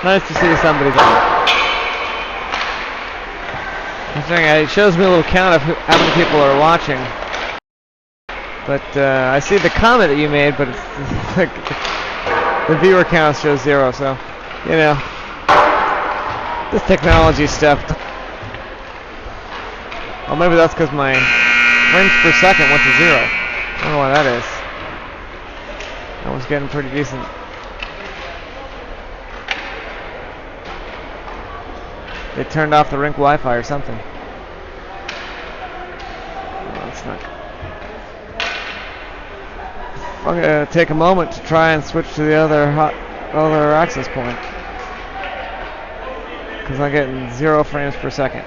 Nice to see somebody there. It shows me a little count of how many people are watching. But I see the comment that you made, but it's like the viewer count shows 0, so, you know, this technology stuff. Oh, maybe that's because my frames per second went to 0. I don't know why that is. I was getting pretty decent. They turned off the rink Wi-Fi or something. No, it's not. I'm gonna take a moment to try and switch to the other access point, because I'm getting 0 frames per second.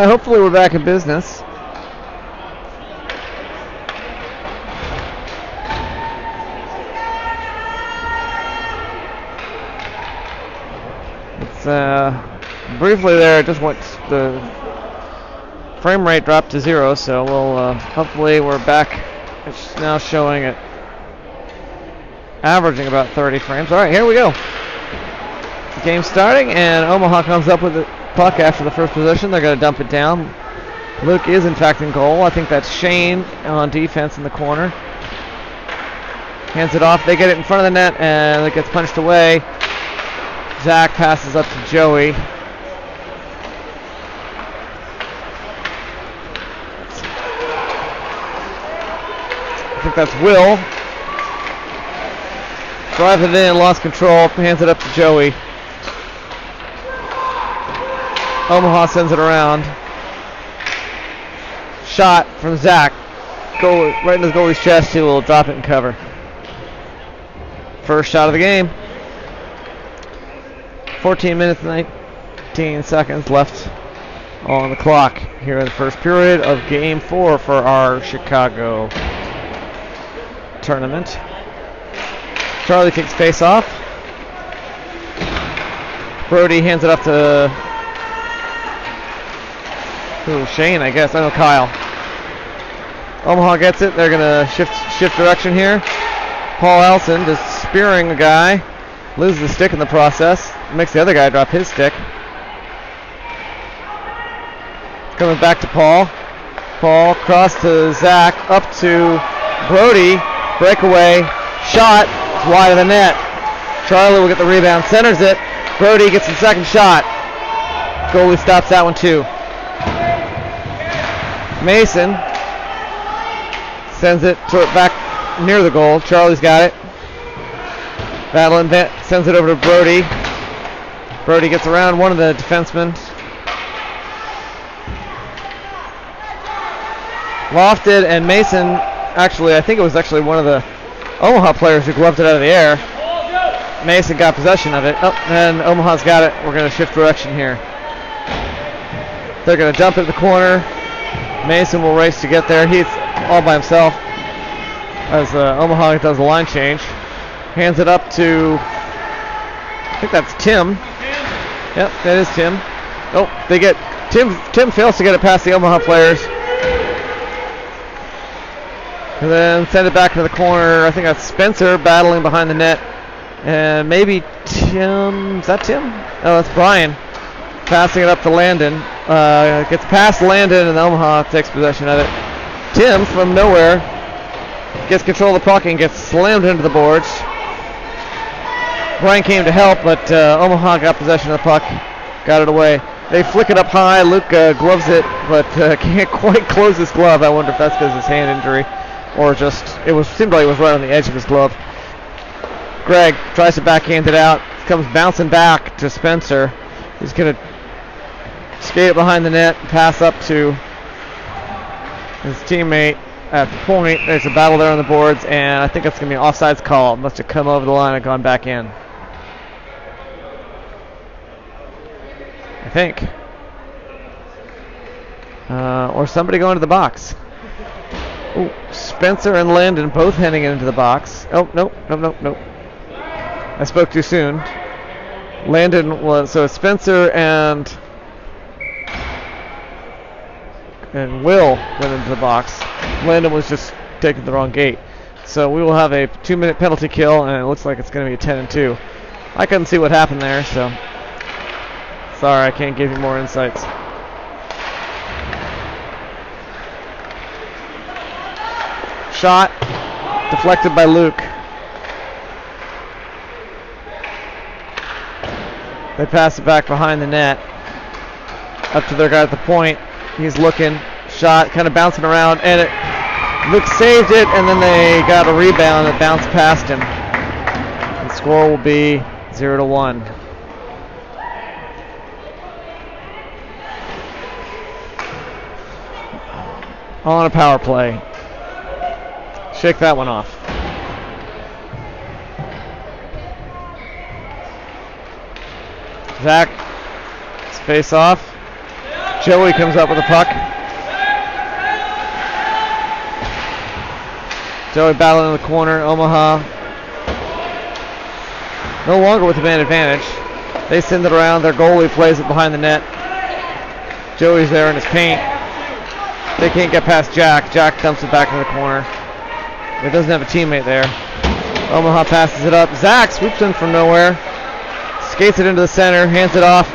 Hopefully we're back in business. It's briefly there, it just went, the frame rate dropped to 0, so we'll hopefully we're back. It's now showing it averaging about 30 frames. All right, here we go. The game's starting, and Omaha comes up with it. Puck after the first possession. They're going to dump it down. Luke is in fact in goal. I think that's Shane on defense in the corner. Hands it off. They get it in front of the net and it gets punched away. Zach passes up to Joey. I think that's Will. Drives it in, lost control, hands it up to Joey. Omaha sends it around. Shot from Zach. Goal right in the goalie's chest. He will drop it and cover. First shot of the game. 14 minutes and 19 seconds left on the clock here in the first period of Game 4 for our Chicago tournament. Charlie kicks face off. Brody hands it up to Shane, I guess. I know Kyle. Omaha gets it. They're going to shift direction here. Paul Elson just spearing a guy. Loses the stick in the process. Makes the other guy drop his stick. Coming back to Paul. Paul cross to Zach. Up to Brody. Breakaway. Shot. It's wide of the net. Charlie will get the rebound. Centers it. Brody gets the second shot. Goalie stops that one too. Mason sends it back near the goal. Charlie's got it. Battling, sends it over to Brody. Brody gets around one of the defensemen. Lofted, and Mason, actually, I think it was actually one of the Omaha players who gloved it out of the air. Mason got possession of it. Oh, and Omaha's got it. We're going to shift direction here. They're going to dump it in the corner. Mason will race to get there. He's all by himself as Omaha does a line change. Hands it up to, I think that's Tim. Yep, that is Tim. Oh, they get, Tim fails to get it past the Omaha players. And then send it back to the corner. I think that's Spencer battling behind the net. And maybe Tim, is that Tim? Oh, that's Brian. Passing it up to Landon. Gets past Landon and Omaha takes possession of it. Tim from nowhere gets control of the puck and gets slammed into the boards. Brian came to help, but Omaha got possession of the puck, got it away. They flick it up high. Luke gloves it, but can't quite close his glove. I wonder if that's because of his hand injury, or just seemed like it was right on the edge of his glove. Greg tries to backhand it out. Comes bouncing back to Spencer. He's going to skate it behind the net, pass up to his teammate at the point. There's a battle there on the boards, and I think it's going to be an offsides call. It must have come over the line and gone back in. I think. Or somebody going to the box. Ooh, Spencer and Landon both heading into the box. Oh, nope. I spoke too soon. Landon was, so Spencer and Will went into the box. Landon was just taking the wrong gate. So we will have a 2-minute penalty kill, and it looks like it's going to be a 10-2. I couldn't see what happened there, so sorry, I can't give you more insights. Shot deflected by Luke. They pass it back behind the net. Up to their guy at the point. He's looking. Shot kind of bouncing around, and Luke saved it, and then they got a rebound that bounced past him. The score will be 0-1. On a power play. Shake that one off. Zach, face off. Joey comes up with the puck. Joey battling in the corner. Omaha no longer with the man advantage. They send it around. Their goalie plays it behind the net. Joey's there in his paint. They can't get past Jack. Jack dumps it back in the corner. He doesn't have a teammate there. Omaha passes it up. Zach swoops in from nowhere. Skates it into the center. Hands it off.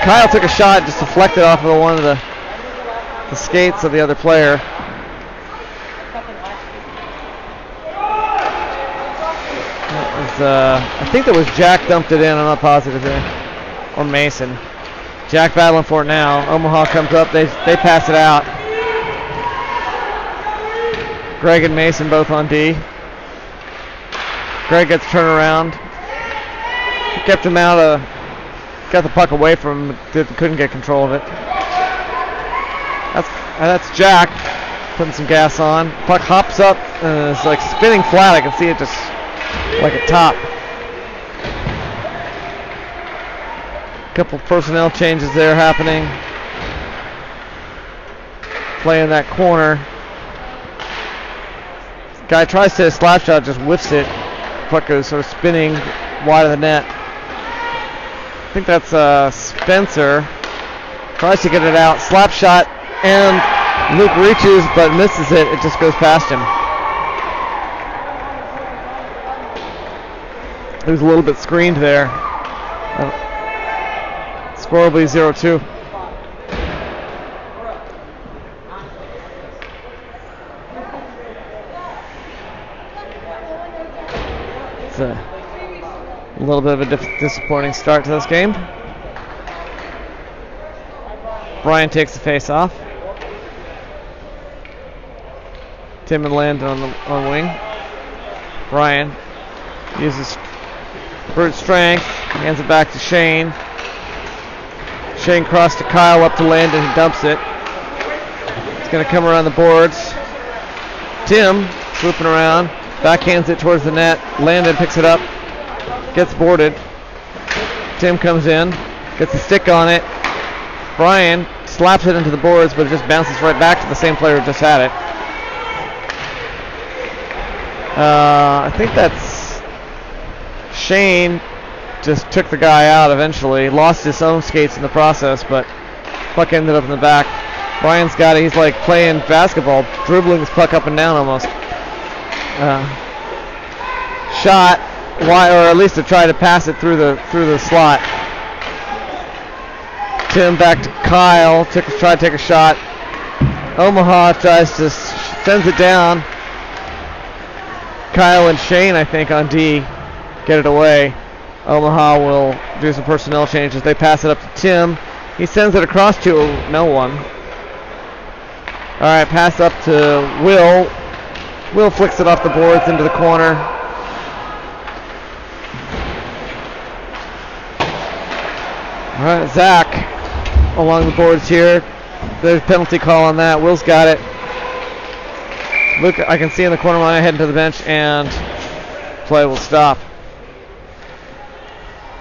Kyle took a shot. Just deflected off of one of the skates of the other player. I think that was Jack dumped it in. I'm not positive there. Or Mason. Jack battling for it now. Omaha comes up. They pass it out. Greg and Mason both on D. Greg gets turned around. Kept him out of. Got the puck away from him. Couldn't get control of it. That's Jack putting some gas on. Puck hops up and it's like spinning flat. I can see it just like a top. Couple personnel changes there happening. Play in that corner. Guy tries to hit a slap shot, just whiffs it. Puck goes sort of spinning wide of the net. I think that's Spencer. Tries to get it out. Slap shot, and Luke reaches but misses it. It just goes past him. He was a little bit screened there. Score will be 0-2. It's a little bit of a disappointing start to this game. Brian takes the face off. Tim and Landon on wing. Brian uses brute strength, hands it back to Shane. Shane cross to Kyle, up to Landon, he dumps it. It's going to come around the boards. Tim swooping around, backhands it towards the net. Landon picks it up, gets boarded. Tim comes in, gets a stick on it. Brian slaps it into the boards, but it just bounces right back to the same player who just had it. I think that's Shane. Just took the guy out eventually. Lost his own skates in the process, but puck ended up in the back. Brian's got it. He's like playing basketball, dribbling his puck up and down almost. Shot, or at least to try to pass it through the slot. Tim back to Kyle. Tried to take a shot. Omaha tries to sends it down. Kyle and Shane, I think, on D get it away. Omaha will do some personnel changes. They pass it up to Tim. He sends it across to no one. All right, pass up to Will. Will flicks it off the boards into the corner. All right, Zach along the boards here. There's a penalty call on that. Will's got it. Look, I can see in the corner when I head into the bench, and play will stop.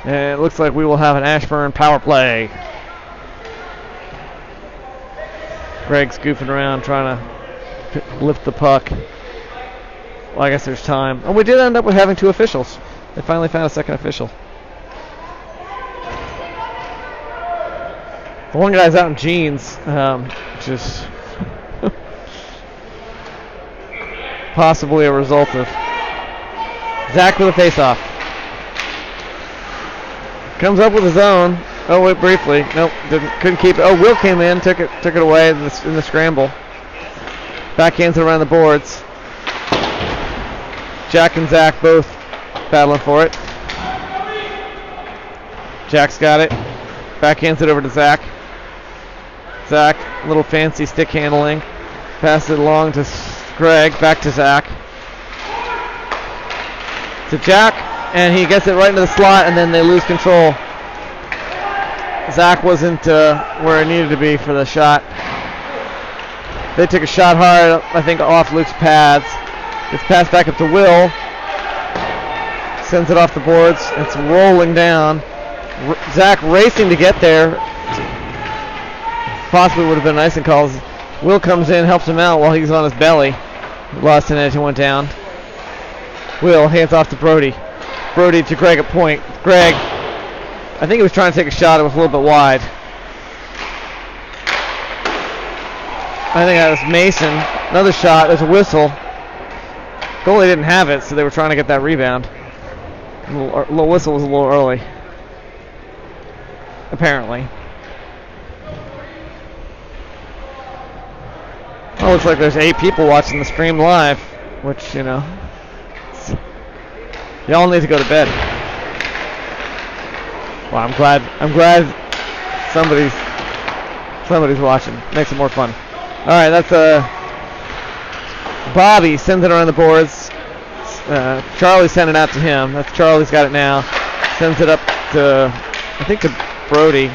And it looks like we will have an Ashburn power play. Greg's goofing around trying to lift the puck. Well, I guess there's time. And we did end up with having 2 officials. They finally found a second official. The one guy's out in jeans, which is possibly a result of Zach with a face-off. Comes up with his own. Oh, wait, briefly. Nope, couldn't keep it. Oh, Will came in, took it away in the scramble. Backhands it around the boards. Jack and Zach both battling for it. Jack's got it. Backhands it over to Zach. Zach, a little fancy stick handling. Pass it along to Greg. Back to Zach. To Jack, and he gets it right into the slot, and then they lose control. Zach wasn't where it needed to be for the shot. They took a shot hard, I think, off Luke's pads. Gets passed back up to Will. Sends it off the boards. It's rolling down. Zach racing to get there. Possibly would have been an icing call. Will comes in, helps him out while he's on his belly. Lost an edge and went down. Will hands off to Brody. Brody to Greg at point. Greg, I think he was trying to take a shot. It was a little bit wide. I think that was Mason. Another shot. There's a whistle. Goalie didn't have it, so they were trying to get that rebound. Little whistle was a little early. Apparently. Oh, looks like there's 8 people watching the stream live, which, you know, y'all need to go to bed. Well, I'm glad somebody's watching. Makes it more fun. All right, that's Bobby sends it around the boards. Charlie sent it out to him. That's Charlie's got it now. Sends it up to, I think, to Brody.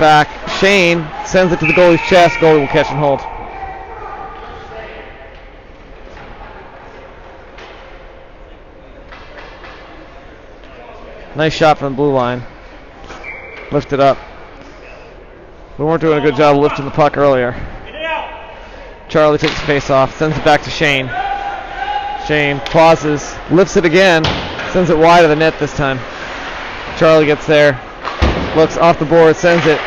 Back. Shane sends it to the goalie's chest. Goalie will catch and hold. Nice shot from the blue line. Lift it up. We weren't doing a good job of lifting the puck earlier. Charlie takes the face off, sends it back to Shane. Shane pauses, lifts it again, sends it wide of the net this time. Charlie gets there, looks off the board, sends it.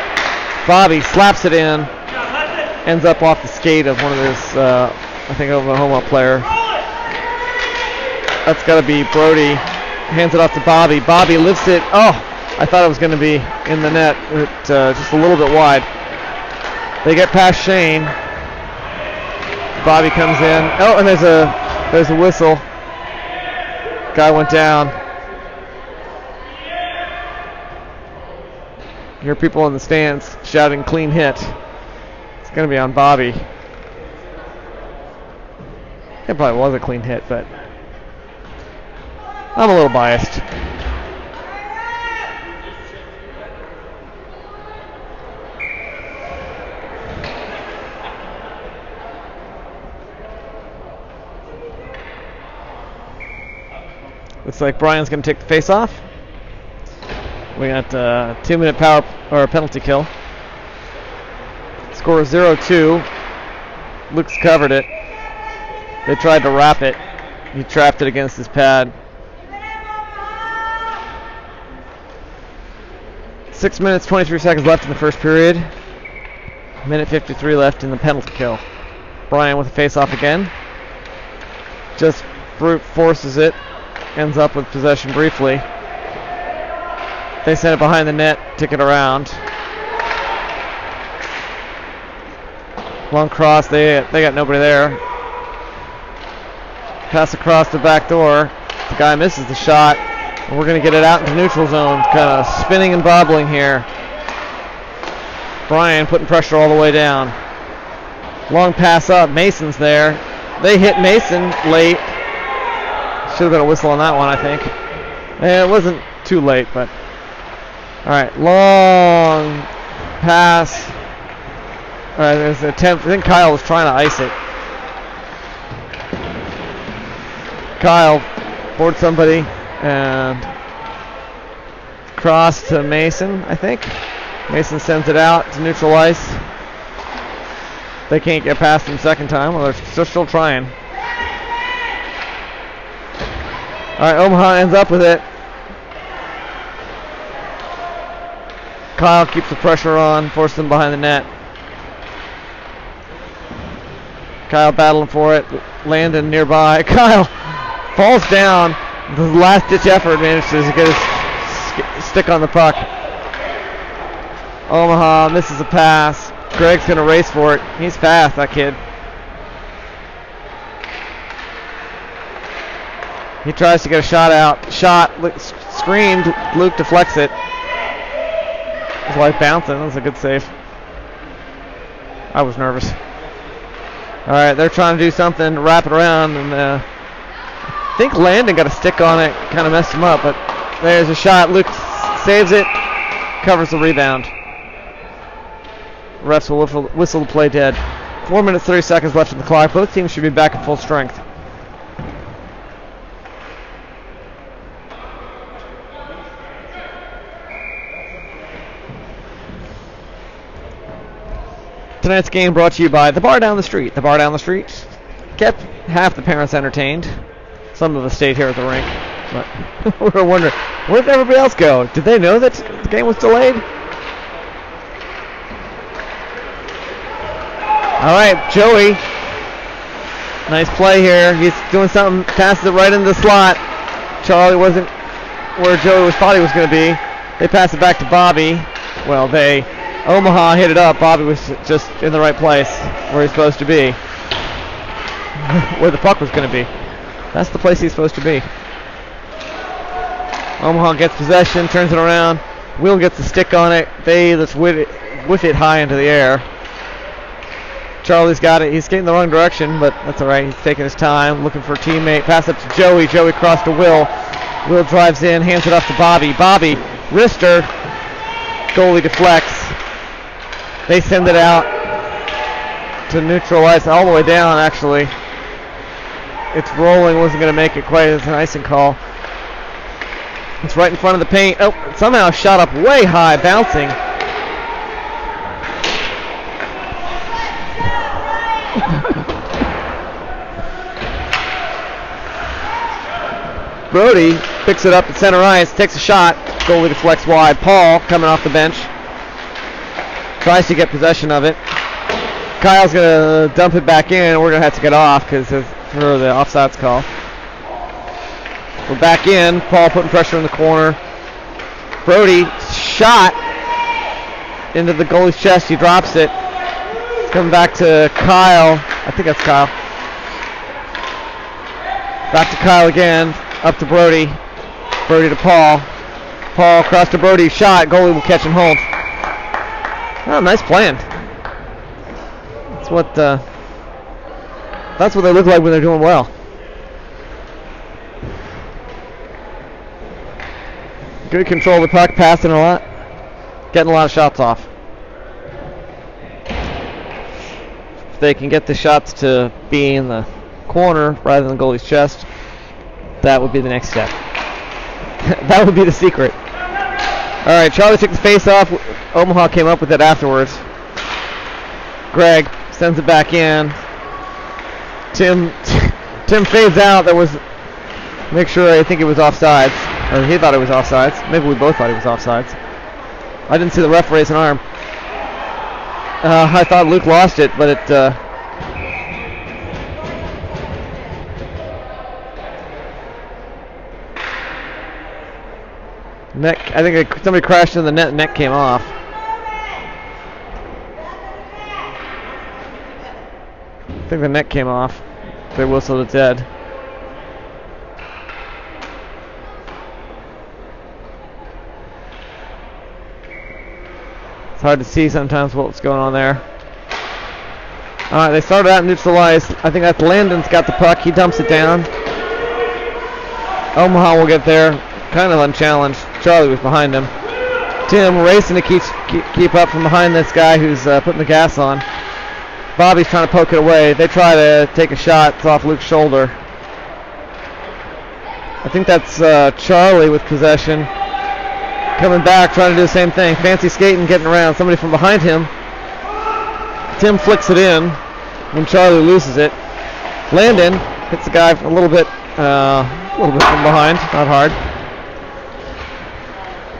Bobby slaps it in, ends up off the skate of one of his, I think of a Omaha player. That's got to be Brody. Hands it off to Bobby. Bobby lifts it. Oh, I thought it was going to be in the net, but just a little bit wide. They get past Shane. Bobby comes in. Oh, and there's a whistle. Guy went down. You hear people in the stands shouting clean hit. It's going to be on Bobby. It probably was a clean hit, but I'm a little biased. Looks like Brian's going to take the face off. We got a 2-minute power or penalty kill. Score 0-2. Luke's covered it. They tried to wrap it. He trapped it against his pad. 6 minutes, 23 seconds left in the first period. Minute 53 left in the penalty kill. Brian with a face-off again. Just brute forces it. Ends up with possession briefly. They send it behind the net, tick it around. Long cross, they got nobody there. Pass across the back door. The guy misses the shot. And we're going to get it out into neutral zone. Kind of spinning and bobbling here. Brian putting pressure all the way down. Long pass up. Mason's there. They hit Mason late. Should have been a whistle on that one, I think. And it wasn't too late, but. All right, long pass. All right, there's an attempt. I think Kyle was trying to ice it. Kyle board somebody, and cross to Mason, I think. Mason sends it out to neutral ice. They can't get past him second time. Well, they're still trying. All right, Omaha ends up with it. Kyle keeps the pressure on, forces them behind the net. Kyle battling for it. Landon nearby. Kyle falls down. The last-ditch effort manages to get his stick on the puck. Omaha misses a pass. Greg's going to race for it. He's fast, that kid. He tries to get a shot out. Shot, screened. Luke deflects it. His wife bouncing. That was a good save. I was nervous. All right, they're trying to do something, wrap it around, and I think Landon got a stick on it, kind of messed him up, but there's a shot. Luke saves it, covers the rebound. Refs will whistle the play dead. 4 minutes, 30 seconds left in the clock. Both teams should be back at full strength. Tonight's game brought to you by the bar down the street. The bar down the street kept half the parents entertained. Some of us stayed here at the rink, but we were wondering, where did everybody else go? Did they know that the game was delayed? All right, Joey. Nice play here. He's doing something, passes it right into the slot. Charlie wasn't where Joey thought he was going to be. They pass it back to Bobby. Well, Omaha hit it up. Bobby was just in the right place where he's supposed to be. Where the puck was going to be. That's the place he's supposed to be. Omaha gets possession, turns it around. Will gets the stick on it. They just whiff it high into the air. Charlie's got it. He's getting the wrong direction, but that's all right. He's taking his time, looking for a teammate. Pass up to Joey. Joey cross to Will. Will drives in, hands it off to Bobby. Bobby, wrister. Goalie deflects. They send it out to neutral ice, all the way down, actually. It's rolling, wasn't going to make it quite as an icing call. It's right in front of the paint. Oh, somehow shot up way high, bouncing. Brody picks it up at center ice, takes a shot. Goalie deflects wide. Paul coming off the bench. Tries to get possession of it. Kyle's going to dump it back in. We're going to have to get off because for the offsides call. We're back in. Paul putting pressure in the corner. Brody shot into the goalie's chest. He drops it. It's coming back to Kyle. I think that's Kyle. Back to Kyle again. Up to Brody. Brody to Paul. Paul across to Brody. Shot. Goalie will catch and hold. Oh, nice plan. That's what they look like when they're doing well. Good control of the puck, passing a lot, getting a lot of shots off. If they can get the shots to be in the corner rather than the goalie's chest, that would be the next step. That would be the secret. All right, Charlie took the face off. Omaha came up with it afterwards. Greg sends it back in. Tim fades out. Make sure, I think it was offsides. Or he thought it was offsides. Maybe we both thought it was offsides. I didn't see the ref raise an arm. I thought Luke lost it, but it... I think somebody crashed in the net and net came off. I think the net came off. They whistled it dead. It's hard to see sometimes what's going on there. Alright, they started out neutral ice. I think that's Landon's got the puck. He dumps it down. Omaha will get there. Kind of unchallenged. Charlie was behind him. Tim racing to keep up from behind this guy who's putting the gas on. Bobby's trying to poke it away. They try to take a shot. It's off Luke's shoulder. I think that's Charlie with possession. coming back, trying to do the same thing. Fancy skating, getting around. Somebody from behind him. Tim flicks it in when Charlie loses it. Landon hits the guy a little bit from behind, not hard.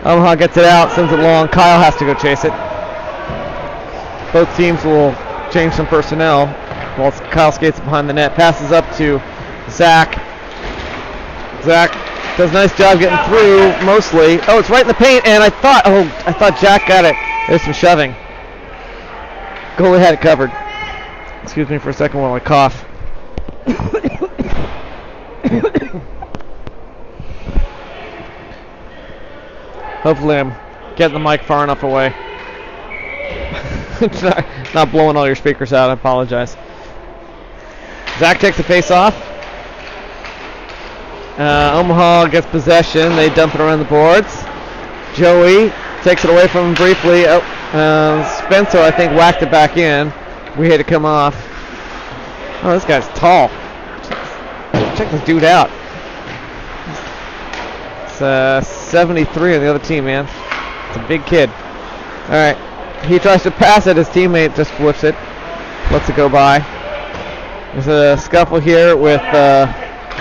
Omaha gets it out, sends it long. Kyle has to go chase it. Both teams will change some personnel while Kyle skates behind the net. Passes up to Zach. Zach does a nice job getting through, mostly. Oh, it's right in the paint, and I thought Jack got it. There's some shoving. Goalie had it covered. Excuse me for a second while I cough. Hopefully I'm getting the mic far enough away. It's not blowing all your speakers out, I apologize. Zach takes the face off. Omaha gets possession. They dump it around the boards. Joey takes it away from him briefly. Spencer, I think, whacked it back in. We had to come off. Oh, this guy's tall. Check this dude out. It's 73 on the other team, man. It's a big kid. All right. He tries to pass it. His teammate just flips it. Lets it go by. There's a scuffle here with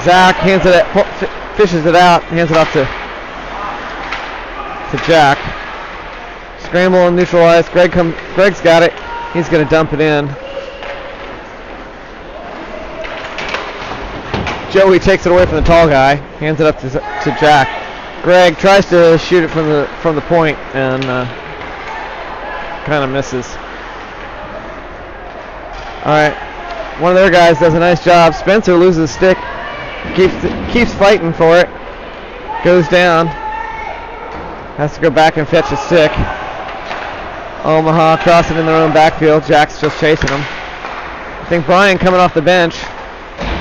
Zach. Hands it, fishes it out. Hands it off to Jack. Scramble and neutralize. Greg's got it. He's going to dump it in. Joey takes it away from the tall guy. Hands it up to Jack. Greg tries to shoot it from the point and kind of misses. All right, one of their guys does a nice job. Spencer loses the stick, keeps fighting for it. Goes down. Has to go back and fetch the stick. Omaha crossing in their own backfield. Jack's just chasing them. I think Brian, coming off the bench,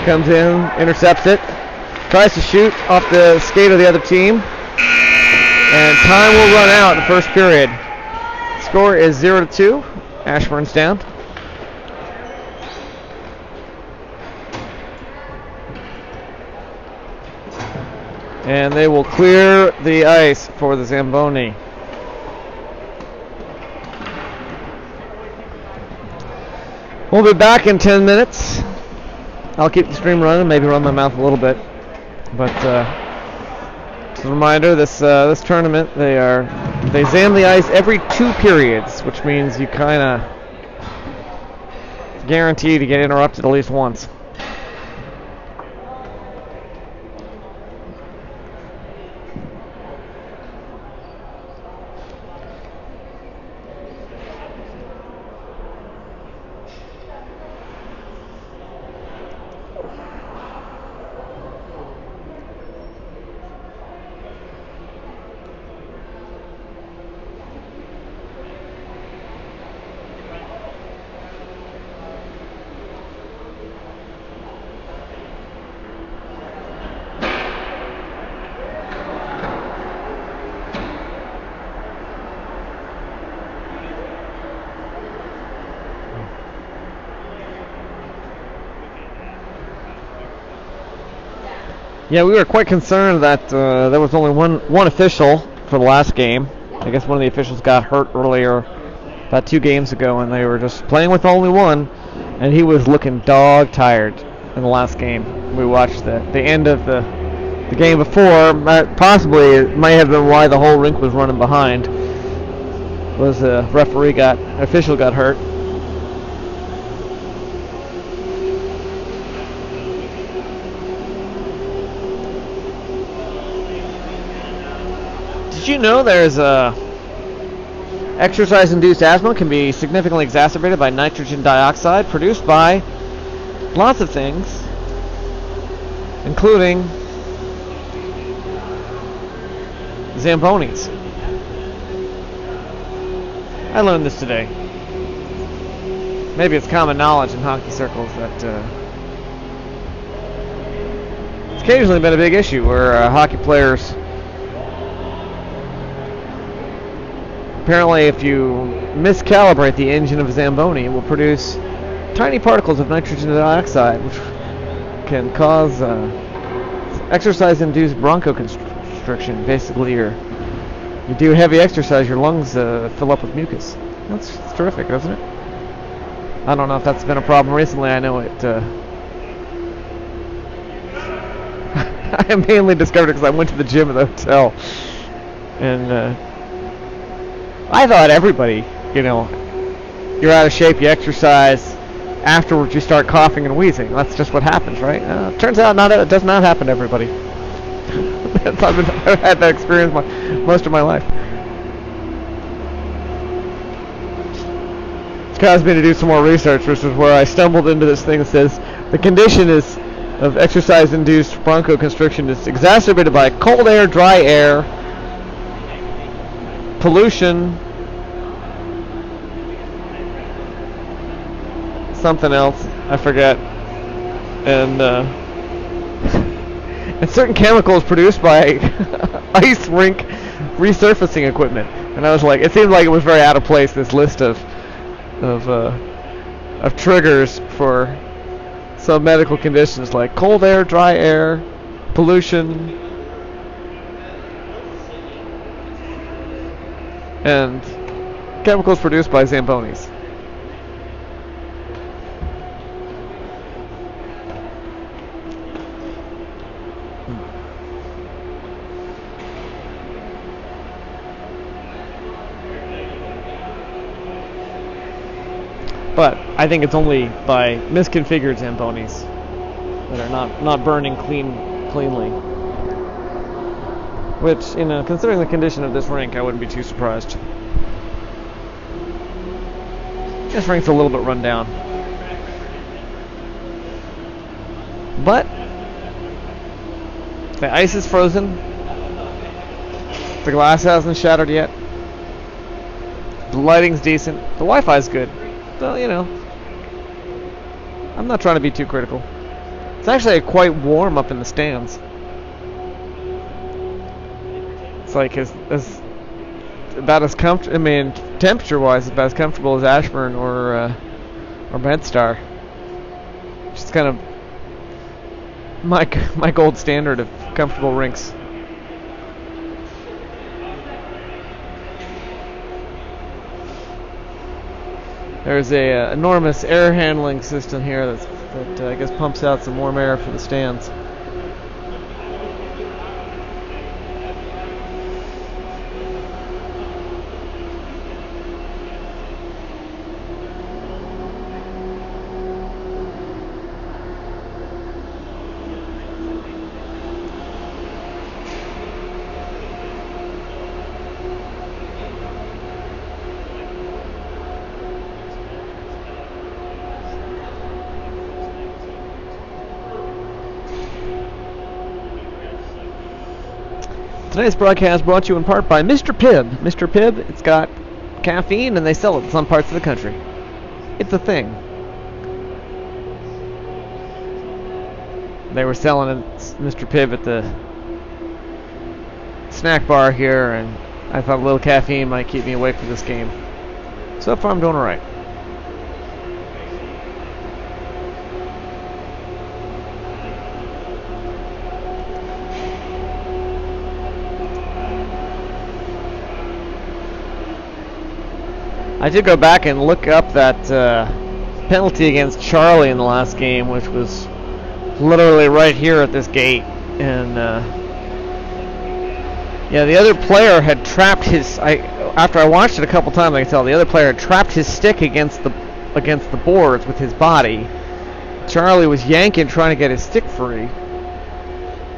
comes in, intercepts it, tries to shoot off the skate of the other team, and time will run out in the first period. Score is 0-2. Ashburn's down. And they will clear the ice for the Zamboni. We'll be back in 10 minutes. I'll keep the stream running, maybe run my mouth a little bit. But just a reminder, this tournament, they zam the ice every 2 periods, which means you kind of guarantee to get interrupted at least once. Yeah, we were quite concerned that there was only one official for the last game. I guess one of the officials got hurt earlier, about 2 games ago, and they were just playing with only one, and he was looking dog tired in the last game. We watched the end of the game before. Possibly it might have been why the whole rink was running behind. Was the official got hurt. Did you know there's exercise-induced asthma can be significantly exacerbated by nitrogen dioxide produced by lots of things, including Zambonis. I learned this today. Maybe it's common knowledge in hockey circles that it's occasionally been a big issue where hockey players, apparently if you miscalibrate the engine of a Zamboni, it will produce tiny particles of nitrogen dioxide, which can cause exercise-induced bronchoconstriction. Basically, your You do heavy exercise, your lungs fill up with mucus. That's terrific, isn't it? I don't know if that's been a problem recently. I know it. I mainly discovered it because I went to the gym at the hotel, and I thought everybody, you're out of shape, you exercise, afterwards you start coughing and wheezing. That's just what happens, right? Turns out it does not happen to everybody. I've had that experience most of my life. It's caused me to do some more research, which is where I stumbled into this thing that says the condition of exercise-induced bronchoconstriction is exacerbated by cold air, dry air, pollution, something else, I forget, and certain chemicals produced by ice rink resurfacing equipment. And I was like, it seemed like it was very out of place, this list of triggers for some medical conditions like cold air, dry air, pollution, and chemicals produced by Zambonis. But I think it's only by misconfigured Zambonis that are not burning cleanly. Which, considering the condition of this rink, I wouldn't be too surprised. This rink's a little bit run down. But the ice is frozen. The glass hasn't shattered yet. The lighting's decent. The Wi-Fi's good. So, I'm not trying to be too critical. It's actually quite warm up in the stands. It's like about as comfortable. I mean, temperature-wise, about as comfortable as Ashburn or MedStar. Just kind of my gold standard of comfortable rinks. There's a enormous air handling system here that I guess pumps out some warm air for the stands. Today's broadcast brought to you in part by Mr. Pibb. Mr. Pibb, it's got caffeine and they sell it in some parts of the country. It's a thing. They were selling Mr. Pibb at the snack bar here, and I thought a little caffeine might keep me awake for this game. So far I'm doing alright. I did go back and look up that penalty against Charlie in the last game, which was literally right here at this gate. And yeah, the other player had trapped his. After I watched it a couple times, I could tell the other player had trapped his stick against the boards with his body. Charlie was yanking, trying to get his stick free.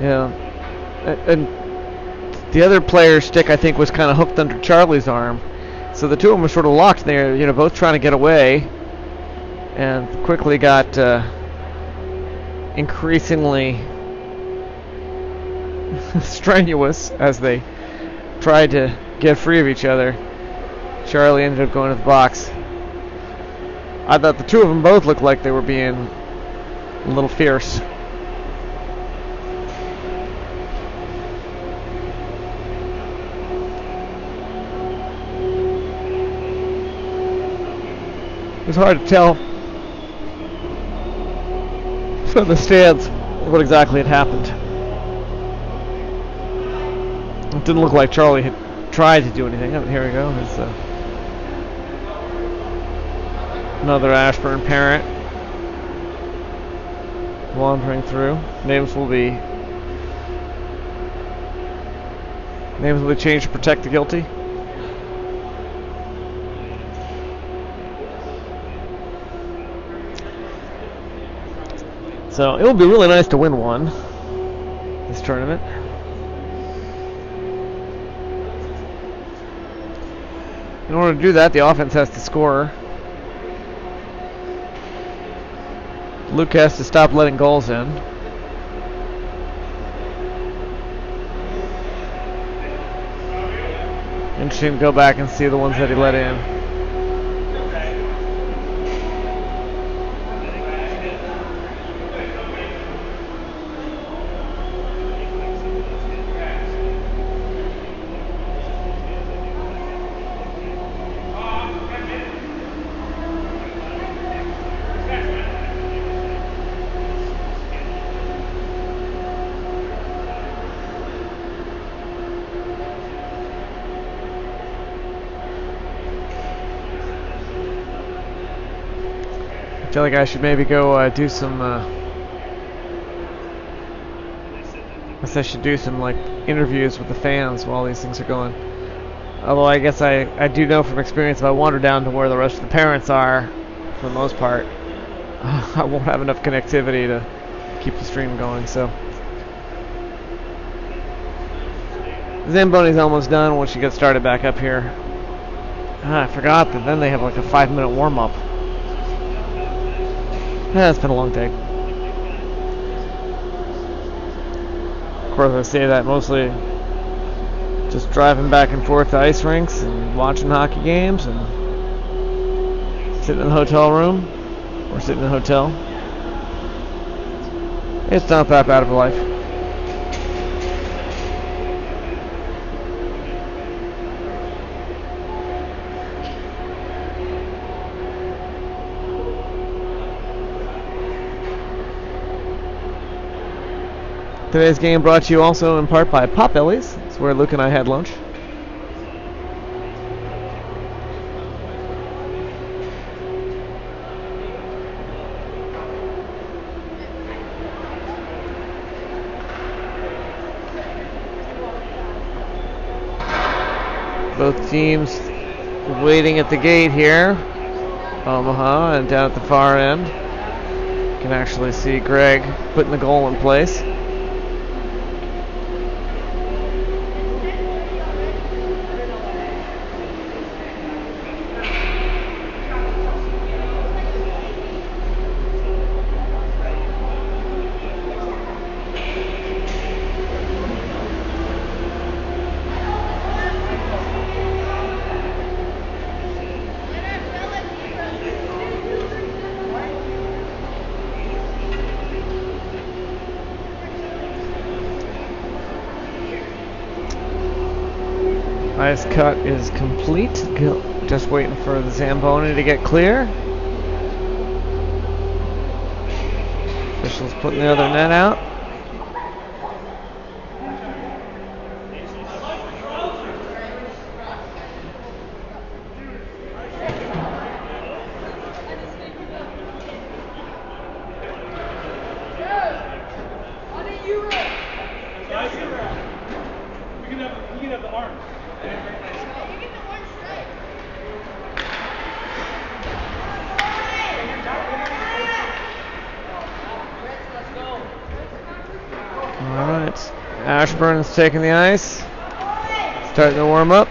Yeah, and the other player's stick, I think, was kind of hooked under Charlie's arm. So the two of them were sort of locked there, both trying to get away, and quickly got increasingly strenuous as they tried to get free of each other. Charlie ended up going to the box. I thought the two of them both looked like they were being a little fierce. It was hard to tell from the stands what exactly had happened. It didn't look like Charlie had tried to do anything. Oh, here we go. There's another Ashburn parent wandering through. Names will be changed to protect the guilty. So it will be really nice to win one this tournament. In order to do that, the offense has to score. Luke has to stop letting goals in. Interesting to go back and see the ones that he let in. I feel like I should maybe go do some. I guess I should do some like interviews with the fans while these things are going. Although I guess I do know from experience if I wander down to where the rest of the parents are, for the most part, I won't have enough connectivity to keep the stream going. So Zamboni's almost done. Once you get started back up here, I forgot that then they have like a 5-minute warm up. Yeah, it's been a long day. Of course, I say that mostly just driving back and forth to ice rinks and watching hockey games and sitting in the hotel room or sitting in a hotel. It's not that bad of a life. Today's game brought to you also in part by Potbelly's. It's where Luke and I had lunch. Both teams waiting at the gate here. Omaha, and down at the far end, you can actually see Greg putting the goal in place. Ice cut is complete. Just waiting for the Zamboni to get clear. Officials putting the other net out. Ashburn is taking the ice, starting to warm up.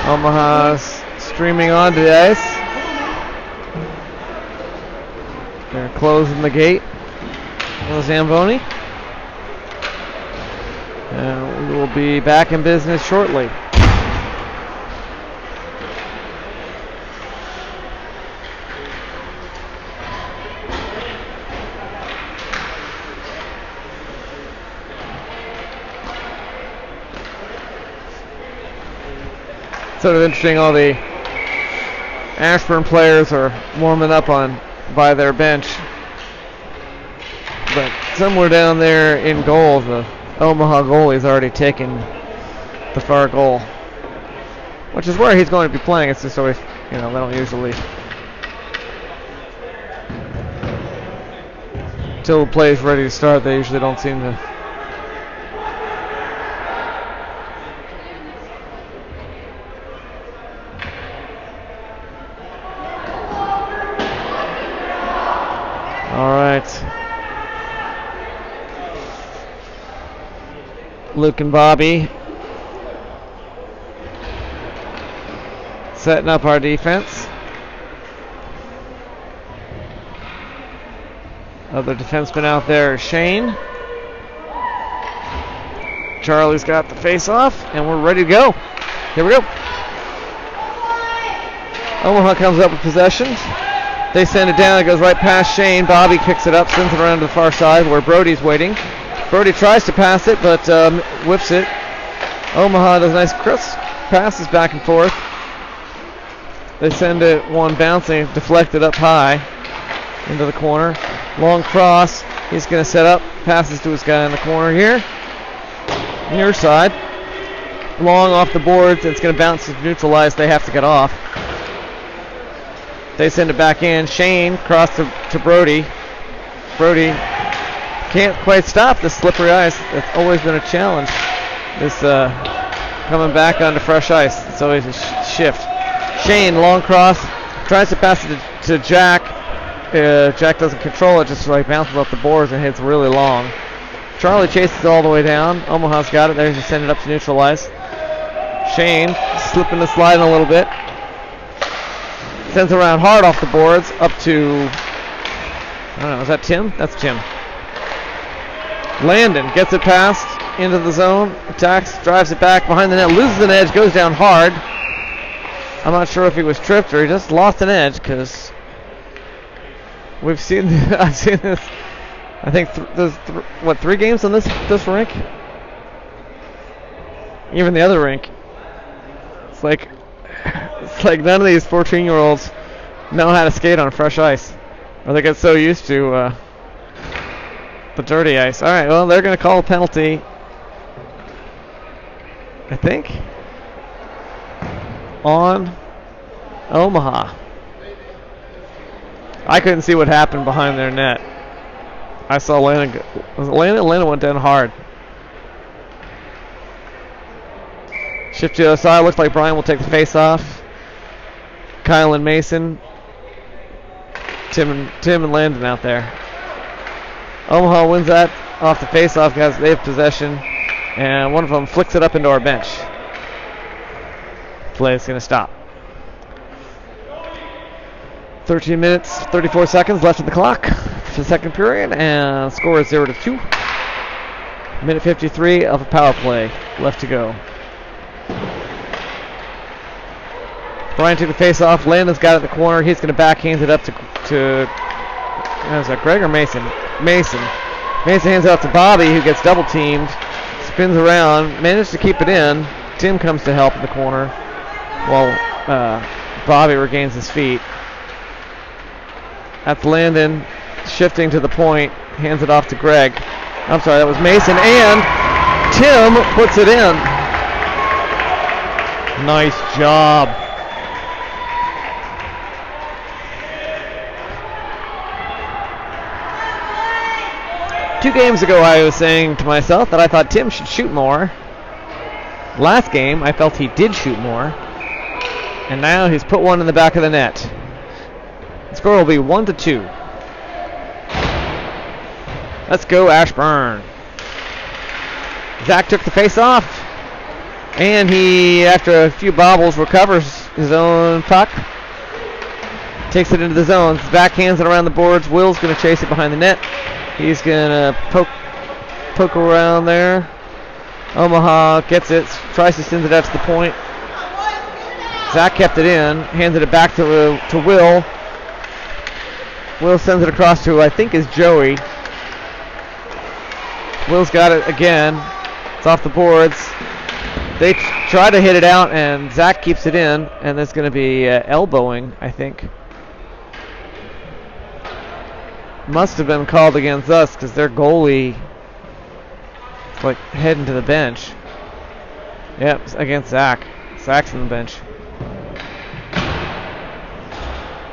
Omaha's streaming onto the ice. They're closing the gate on the Zamboni. And we will be back in business shortly. Sort of interesting, all the Ashburn players are warming up by their bench, but somewhere down there in goal, the Omaha goalie's already taken the far goal, which is where he's going to be playing. It's just always, they don't usually. Until the play is ready to start, they usually don't seem to. All right. Luke and Bobby setting up our defense. Other defenseman out there is Shane. Charlie's got the face-off, and we're ready to go. Here we go. Omaha comes up with possession. They send it down. It goes right past Shane. Bobby kicks it up, sends it around to the far side where Brody's waiting. Brody tries to pass it, but whips it. Omaha does nice crisp passes back and forth. They send it one bouncing, deflected up high into the corner. Long cross. He's going to set up. Passes to his guy in the corner here. Near side. Long off the boards. It's going to bounce to neutralize. They have to get off. They send it back in. Shane cross to Brody. Brody can't quite stop the slippery ice. That's always been a challenge. This coming back onto fresh ice. It's always a shift. Shane, long cross. Tries to pass it to Jack. Jack doesn't control it, just like bounces off the boards and hits really long. Charlie chases it all the way down. Omaha's got it. There's to send it up to neutralize. Shane slipping and sliding a little bit. Sends it around hard off the boards up to, I don't know, is that Tim? That's Tim. Landon gets it past into the zone. Attacks, drives it back behind the net, loses an edge, goes down hard. I'm not sure if he was tripped or he just lost an edge because we've seen, I've seen this, I think there's 3 games on this rink? Even the other rink. It's like none of these 14-year-olds know how to skate on fresh ice. Or they get so used to the dirty ice. Alright, well, they're going to call a penalty, I think, on Omaha. I couldn't see what happened behind their net. I saw Landon. Was it Landon? Landon went down hard. Shift to the other side. Looks like Brian will take the face off. Kyle and Mason. Tim and Landon out there. Omaha wins that off the face off, guys. They have possession. And one of them flicks it up into our bench. Play is going to stop. 13 minutes, 34 seconds left of the clock for the second period, and score is 0-2. Minute 53 of a power play left to go. Brian took the face off. Landon's got it in the corner. He's going to backhand it up to is that Greg or Mason? Mason. Mason hands it off to Bobby, who gets double teamed. Spins around, manages to keep it in. Tim comes to help in the corner while Bobby regains his feet. That's Landon shifting to the point, hands it off to Greg. I'm sorry, that was Mason, and Tim puts it in. Nice job. Two games ago, I was saying to myself that I thought Tim should shoot more. Last game, I felt he did shoot more. And now he's put one in the back of the net. The score will be 1-2. Let's go, Ashburn. Zach took the face off. And he, after a few bobbles, recovers his own puck. Takes it into the zone. Backhands it around the boards. Will's going to chase it behind the net. He's going to poke around there. Omaha gets it. Tries to send it out to the point. Zach kept it in. Handed it back to Will. Will sends it across to, I think, is Joey. Will's got it again. It's off the boards. They try to hit it out, and Zach keeps it in, and there's going to be elbowing, I think. Must have been called against us because their goalie is like heading to the bench. Yep, against Zach. Zach's on the bench.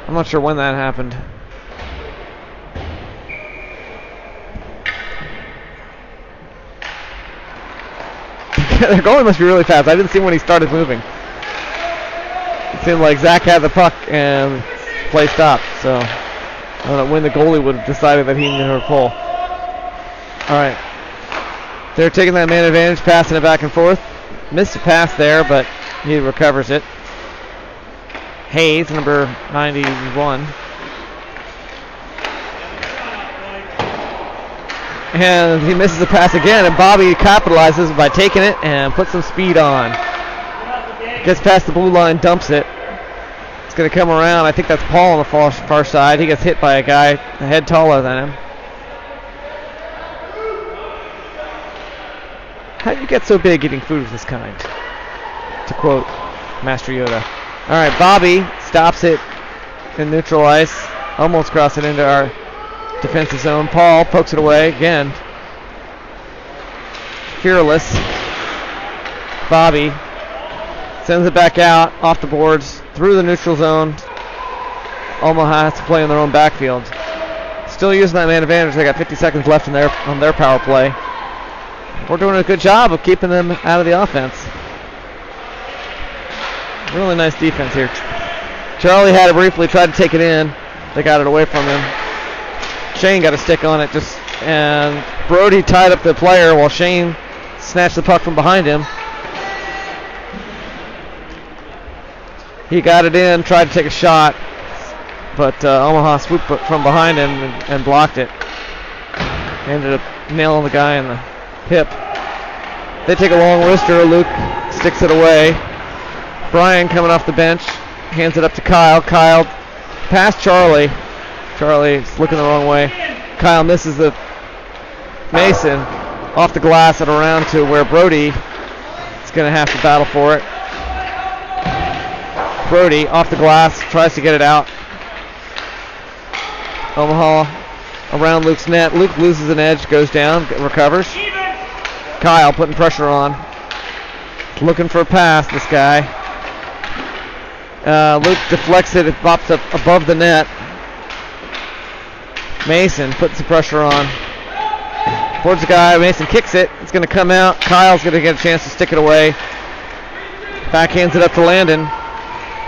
I'm not sure when that happened. Their goalie must be really fast. I didn't see when he started moving. It seemed like Zach had the puck and play stopped. So I don't know when the goalie would have decided that he needed to pull. All right. They're taking that man advantage, passing it back and forth. Missed a pass there, but he recovers it. Hayes, number 91. And he misses the pass again, and Bobby capitalizes by taking it and puts some speed on. Gets past the blue line, dumps it. It's going to come around. I think that's Paul on the far side. He gets hit by a guy a head taller than him. How do you get so big eating food of this kind? To quote Master Yoda. All right, Bobby stops it in neutral ice. Almost crossed it into our defensive zone. Paul pokes it away again. Fearless. Bobby sends it back out, off the boards, through the neutral zone. Omaha has to play in their own backfield. Still using that man advantage. They got 50 seconds left on their power play. We're doing a good job of keeping them out of the offense. Really nice defense here. Charlie had it briefly, tried to take it in. They got it away from him. Shane got a stick on it, and Brody tied up the player while Shane snatched the puck from behind him. He got it in, tried to take a shot, but Omaha swooped from behind him and blocked it. Ended up nailing the guy in the hip. They take a long wrister. Luke sticks it away. Brian coming off the bench, hands it up to Kyle. Kyle past Charlie. Charlie's looking the wrong way. Kyle misses the Mason off the glass and around to where Brody is going to have to battle for it. Brody off the glass, tries to get it out. Omaha around Luke's net. Luke loses an edge, goes down, recovers. Kyle putting pressure on. Looking for a pass, this guy. Luke deflects it. It pops up above the net. Mason puts the pressure on. Towards the guy. Mason kicks it. It's going to come out. Kyle's going to get a chance to stick it away. Backhands it up to Landon.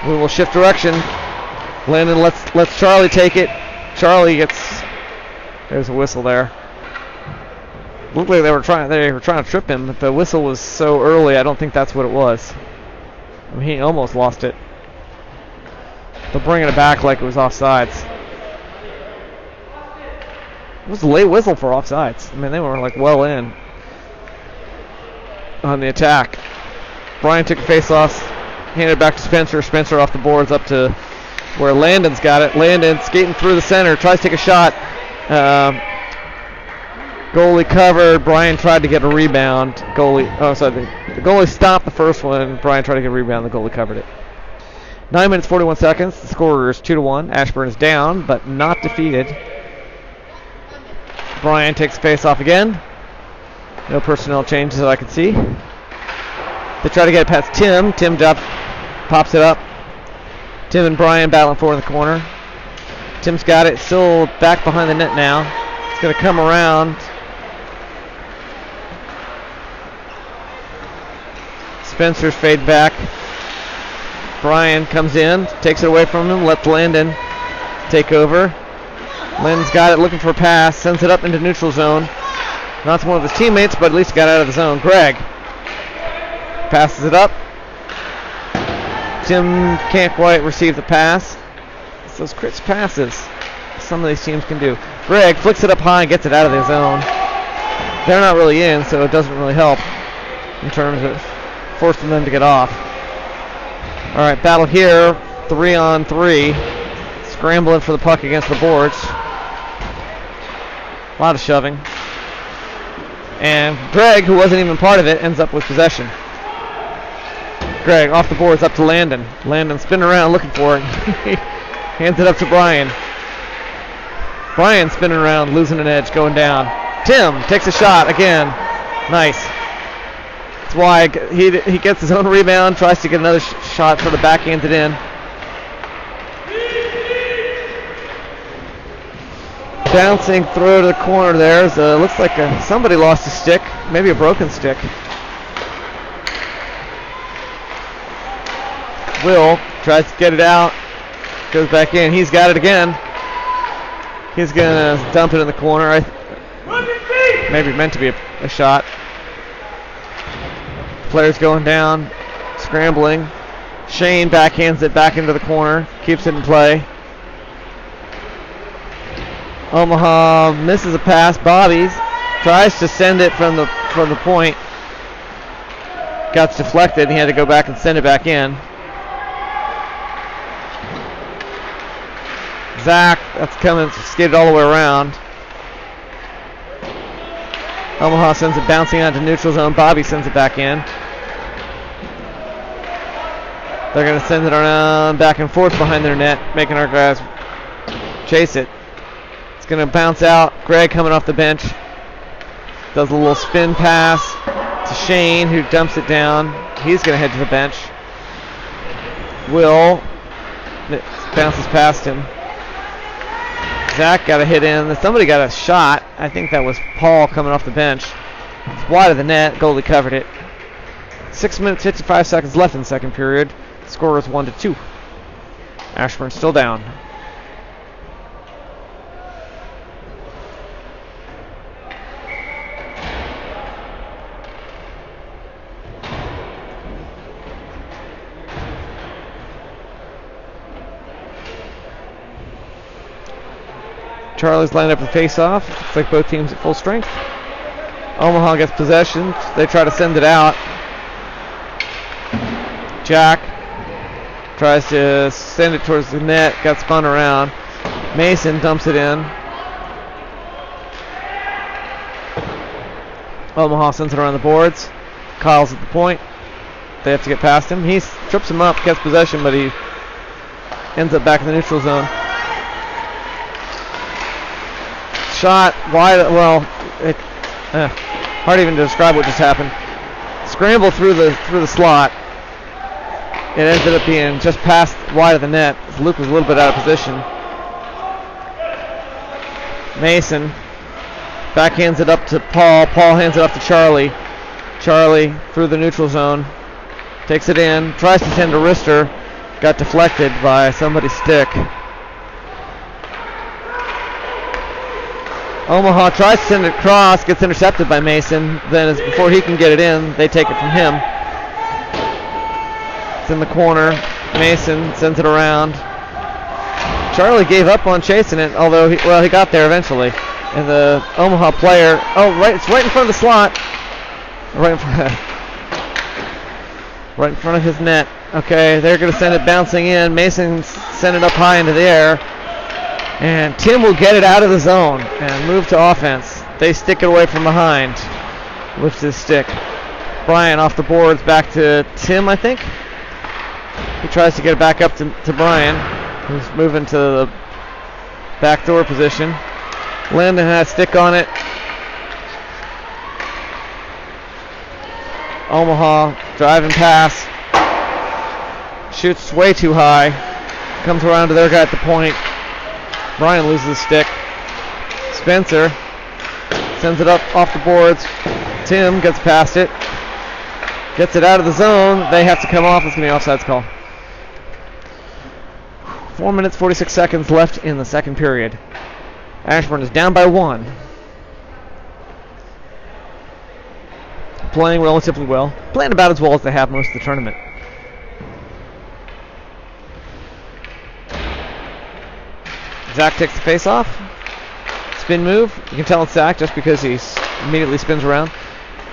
We will shift direction. Landon lets Charlie take it. Charlie gets... There's a whistle there. Looked like they were trying to trip him, but the whistle was so early, I don't think that's what it was. I mean, he almost lost it. They're bringing it back like it was offsides. It was a late whistle for offsides. I mean, they were like well in on the attack. Brian took a face-off, handed it back to Spencer. Spencer off the boards up to where Landon's got it. Landon skating through the center, tries to take a shot. Goalie covered. Brian tried to get a rebound. The goalie stopped the first one. Brian tried to get a rebound. The goalie covered it. 9 minutes, 41 seconds. The score is 2-1. Ashburn is down, but not defeated. Brian takes the face off again. No personnel changes that I can see. They try to get it past Tim. Tim pops it up. Tim and Brian battling for it in the corner. Tim's got it. Still back behind the net now. It's going to come around. Spencer's fade back. Brian comes in, takes it away from him, lets Landon take over. Landon's got it, looking for a pass, sends it up into neutral zone. Not to one of his teammates, but at least got out of the zone. Greg passes it up. Tim can't quite receive the pass. It's those crisp passes some of these teams can do. Greg flicks it up high and gets it out of the zone. They're not really in, so it doesn't really help in terms of forcing them to get off. All right, battle here, 3-on-3. Scrambling for the puck against the boards. A lot of shoving. And Greg, who wasn't even part of it, ends up with possession. Greg off the boards up to Landon. Landon spinning around looking for it. Hands it up to Brian. Brian spinning around, losing an edge, going down. Tim takes a shot again. Nice. That's why he gets his own rebound, tries to get another shot, sort of backhanded in. Bouncing throw to the corner there. Looks like somebody lost a stick, maybe a broken stick. Will tries to get it out, goes back in. He's got it again. He's going to dump it in the corner. Maybe meant to be a shot. Players going down, scrambling. Shane backhands it back into the corner, keeps it in play. Omaha misses a pass. Bobby tries to send it from the point. Got deflected. He had to go back and send it back in. Zach, that's coming, skidded all the way around. Omaha sends it bouncing out to neutral zone. Bobby sends it back in. They're going to send it around back and forth behind their net, making our guys chase it. It's going to bounce out. Greg coming off the bench. Does a little spin pass to Shane, who dumps it down. He's going to head to the bench. Will bounces past him. Zach got a hit in. Somebody got a shot. I think that was Paul coming off the bench. It's wide of the net. Goalie covered it. 6 minutes, 55 seconds left in the second period. Score is 1-2. Ashburn still down. Charlie's lined up a face-off. Looks like both teams at full strength. Omaha gets possession. They try to send it out. Jack tries to send it towards the net. Got spun around. Mason dumps it in. Omaha sends it around the boards. Kyle's at the point. They have to get past him. He trips him up, gets possession, but he ends up back in the neutral zone. Shot wide. Well, hard even to describe what just happened. Scramble through the slot. It ended up being just past wide of the net. Luke was a little bit out of position. Mason backhands it up to Paul. Paul hands it off to Charlie. Charlie through the neutral zone. Takes it in. Tries to send to wrister. Got deflected by somebody's stick. Omaha tries to send it across, gets intercepted by Mason. Then before he can get it in, they take it from him. It's in the corner. Mason sends it around. Charlie gave up on chasing it, although he got there eventually. And the Omaha player, it's right in front of the slot. Right in front of his net. Okay, they're going to send it bouncing in. Mason sent it up high into the air. And Tim will get it out of the zone and move to offense. They stick it away from behind. Lifts his stick. Brian off the boards back to Tim, I think. He tries to get it back up to Brian, who's moving to the backdoor position. Landon has a stick on it. Omaha driving pass. Shoots way too high. Comes around to their guy at the point. Brian loses his stick. Spencer sends it up off the boards. Tim gets past it. Gets it out of the zone. They have to come off. It's going to be offsides call. 4 minutes, 46 seconds left in the second period. Ashburn is down by 1. Playing relatively well. Playing about as well as they have most of the tournament. Zach takes the face off. Spin move. You can tell it's Zach just because he immediately spins around.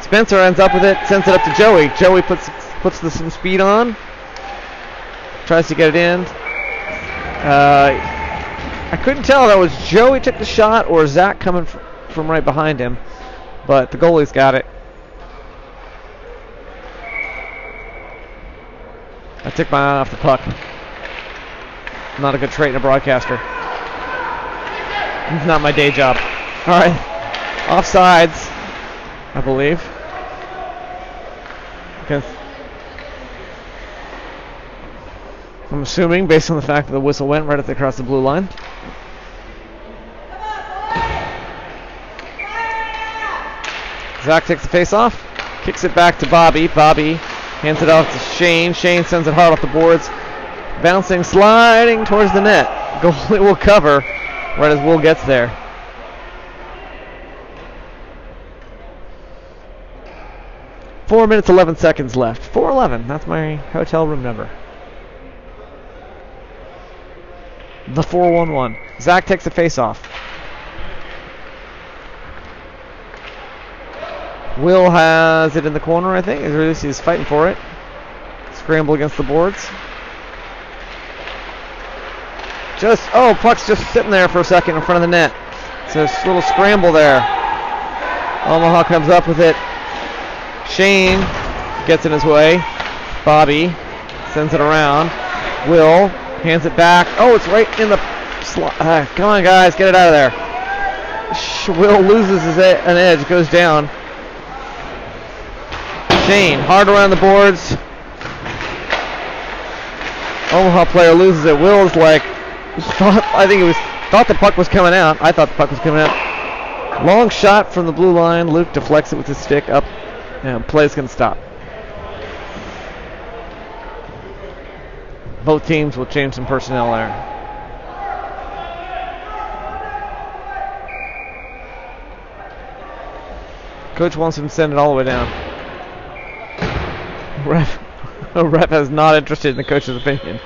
Spencer ends up with it, sends it up to Joey. Joey puts some speed on. Tries to get it in. I couldn't tell if that was Joey took the shot or Zach coming from right behind him, but the goalie's got it. I took my eye off the puck. Not a good trait in a broadcaster. It's not my day job. All right. Offsides, I believe. I'm assuming, based on the fact that the whistle went right across the blue line. Zach takes the face off, kicks it back to Bobby. Bobby hands it off to Shane. Shane sends it hard off the boards, bouncing, sliding towards the net. Goalie will cover right as Will gets there. Four minutes, 11 seconds left. 4:11. That's my hotel room number. The 4-1-1. Zach takes the face off. Will has it in the corner, I think. He's fighting for it. Scramble against the boards. Puck's just sitting there for a second in front of the net. It's a little scramble there. Omaha comes up with it. Shane gets in his way. Bobby sends it around. Will hands it back. Oh, it's right in the come on, guys, get it out of there. Will loses an edge, goes down. Shane hard around the boards. Omaha player loses it. Will's thought the puck was coming out. I thought the puck was coming out. Long shot from the blue line. Luke deflects it with his stick up. And play's going to stop. Both teams will change some personnel there. Coach wants him to send it all the way down. Ref is not interested in the coach's opinion.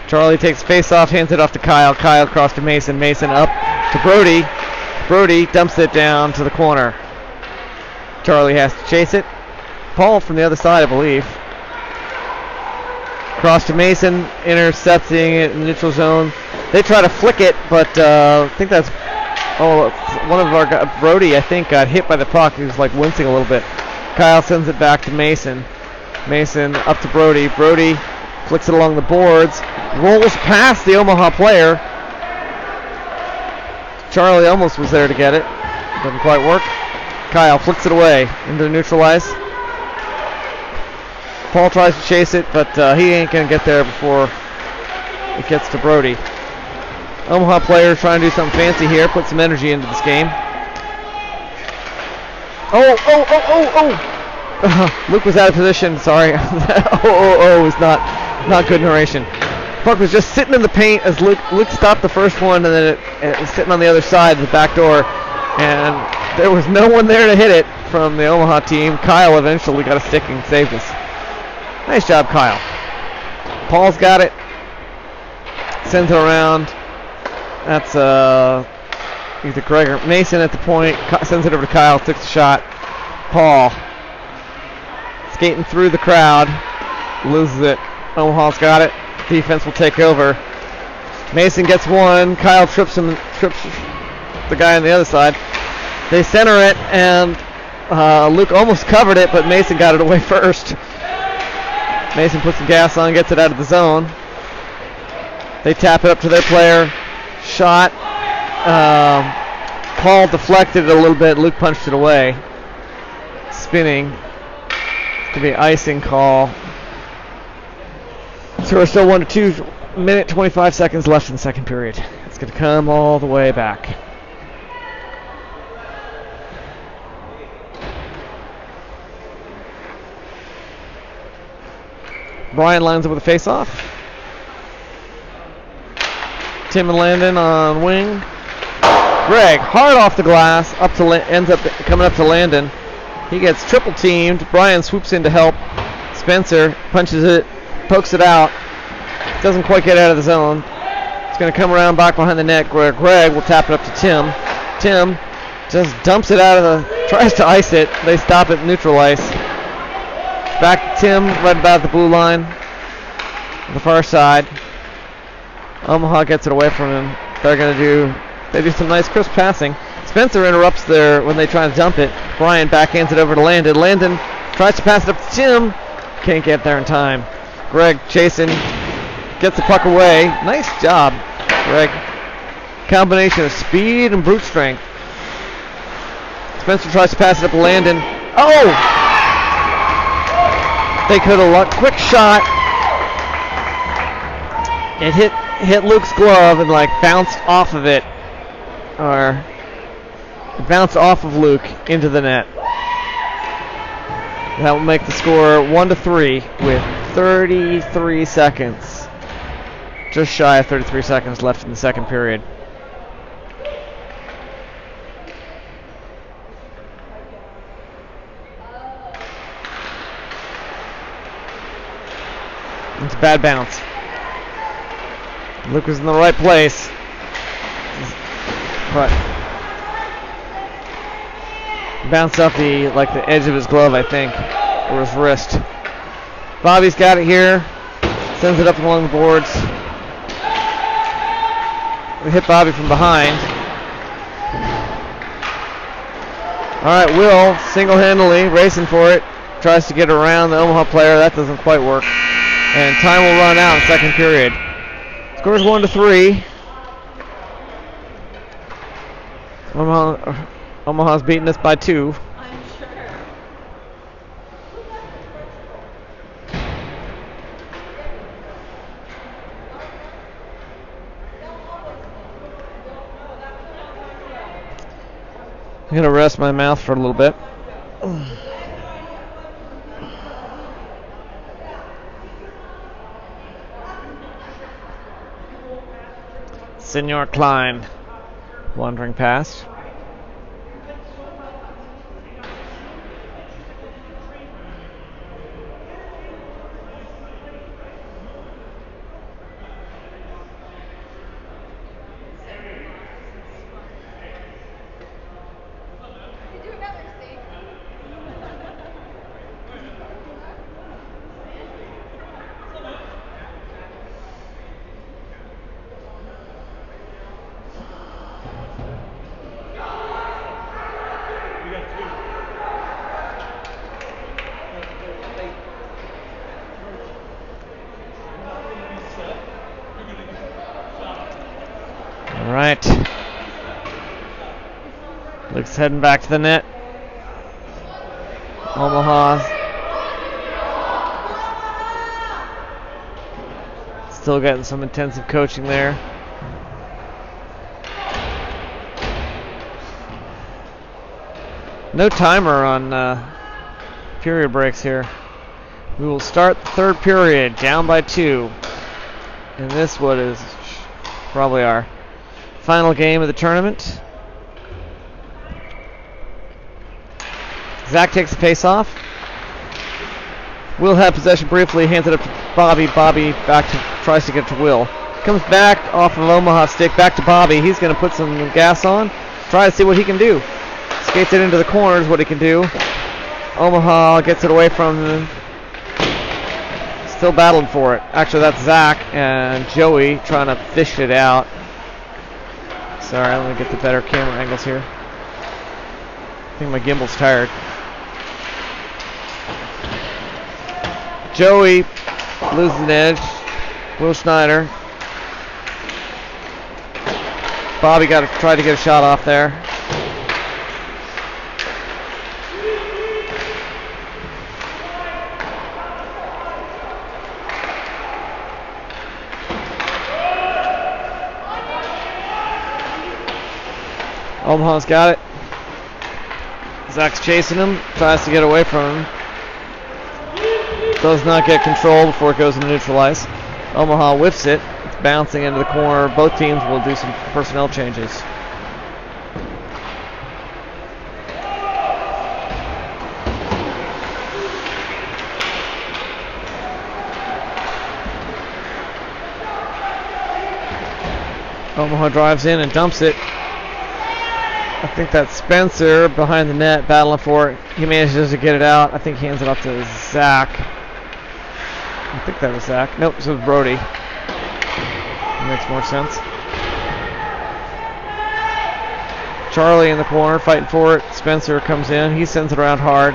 Charlie takes face off, hands it off to Kyle. Kyle across to Mason. Mason up to Brody. Brody dumps it down to the corner. Charlie has to chase it. Paul from the other side, I believe. Cross to Mason, intercepting it in the neutral zone. They try to flick it, but I think that's one of our guys, Brody, I think, got hit by the puck. He was wincing a little bit. Kyle sends it back to Mason. Mason up to Brody. Brody flicks it along the boards, rolls past the Omaha player. Charlie almost was there to get it. Doesn't quite work. Kyle flicks it away into the neutral ice. Paul tries to chase it, but he ain't going to get there before it gets to Brody. Omaha player trying to do something fancy here, put some energy into this game. Luke was out of position, sorry. Was not good narration. Puck was just sitting in the paint as Luke stopped the first one, and then it was sitting on the other side of the back door, and there was no one there to hit it from the Omaha team. Kyle eventually got a stick and saved us. Nice job, Kyle. Paul's got it. Sends it around. That's either Greg or Mason at the point. Sends it over to Kyle. Takes the shot. Paul skating through the crowd. Loses it. Omaha's got it. Defense will take over. Mason gets one. Kyle trips the guy on the other side. They center it, and Luke almost covered it, but Mason got it away first. Mason puts the gas on, gets it out of the zone. They tap it up to their player. Shot. Paul deflected it a little bit. Luke punched it away. Spinning. It's going to be an icing call. So we're still 1-2, minute 25 seconds left in the second period. It's going to come all the way back. Brian lines up with a face-off. Tim and Landon on wing. Greg hard off the glass, ends up coming up to Landon. He gets triple teamed. Brian swoops in to help. Spencer punches it, pokes it out. Doesn't quite get out of the zone. It's going to come around back behind the net. Greg will tap it up to Tim. Tim just dumps it tries to ice it. They stop it, neutral ice. Back to Tim, right about the blue line. The far side. Omaha gets it away from him. They do some nice crisp passing. Spencer interrupts there when they try to dump it. Brian backhands it over to Landon. Landon tries to pass it up to Tim. Can't get there in time. Greg chasing. Gets the puck away. Nice job, Greg. Combination of speed and brute strength. Spencer tries to pass it up to Landon. Oh! They could have lucked. Quick shot. It hit Luke's glove and like bounced off of it. Or it bounced off of Luke into the net. That will make the score 1-3 with 33 seconds. Just shy of 33 seconds left in the second period. It's a bad bounce. Luke was in the right place, but bounced off the edge of his glove, I think, or his wrist. Bobby's got it here. Sends it up along the boards. We hit Bobby from behind. All right, Will single-handedly racing for it. Tries to get around the Omaha player. That doesn't quite work. And time will run out in second period. Scores 1-3. Omaha's beating us by 2. I'm sure. I'm going to rest my mouth for a little bit. Senor Klein wandering past. Luke's heading back to the net. Omaha still getting some intensive coaching there. No timer on period breaks here. We will start the third period down by 2. And this what is probably our final game of the tournament. Zach takes the pace off. Will have possession briefly, hands it up to Bobby. Bobby tries to get to Will. Comes back off of Omaha's stick, back to Bobby. He's going to put some gas on, try to see what he can do. Skates it into the corners, what he can do. Omaha gets it away from him. Still battling for it. Actually, that's Zach and Joey trying to fish it out. Sorry, let me get the better camera angles here. I think my gimbal's tired. Joey loses an edge. Will Schneider. Bobby tried to get a shot off there. Omaha's got it. Zach's chasing him, tries to get away from him. Does not get control before it goes into neutral ice. Omaha whiffs it. It's bouncing into the corner. Both teams will do some personnel changes. Omaha drives in and dumps it. I think that's Spencer behind the net battling for it. He manages to get it out. I think he hands it off to Zach. I think that was Zach. Nope, this was Brody. That makes more sense. Charlie in the corner fighting for it. Spencer comes in. He sends it around hard.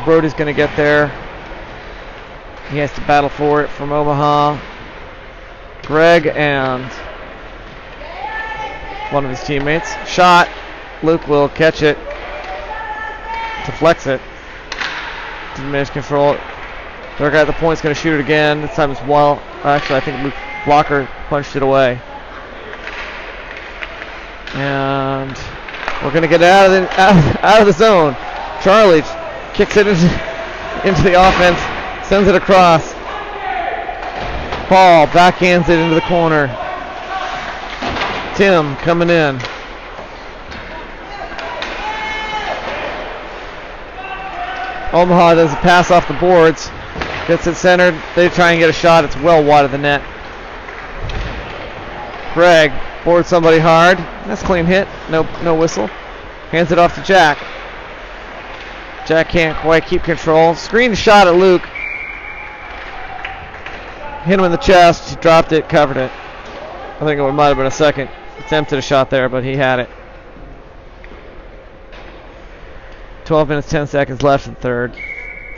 Brody's going to get there. He has to battle for it from Omaha. Greg and one of his teammates. Shot. Luke will catch it. deflects it. Didn't manage to control it. Their guy at the point's going to shoot it again. This time it's well. Actually, I think Luke Blocker punched it away. And we're going to get out of the zone. Charlie kicks it into the offense, sends it across. Paul backhands it into the corner. Tim coming in. Omaha does a pass off the boards. Gets it centered. They try and get a shot. It's well wide of the net. Greg boards somebody hard. That's a clean hit. No whistle. Hands it off to Jack. Jack can't quite keep control. Screen shot at Luke. Hit him in the chest. He dropped it, covered it. I think it might have been a second attempt at a shot there, but he had it. 12 minutes, 10 seconds left in third.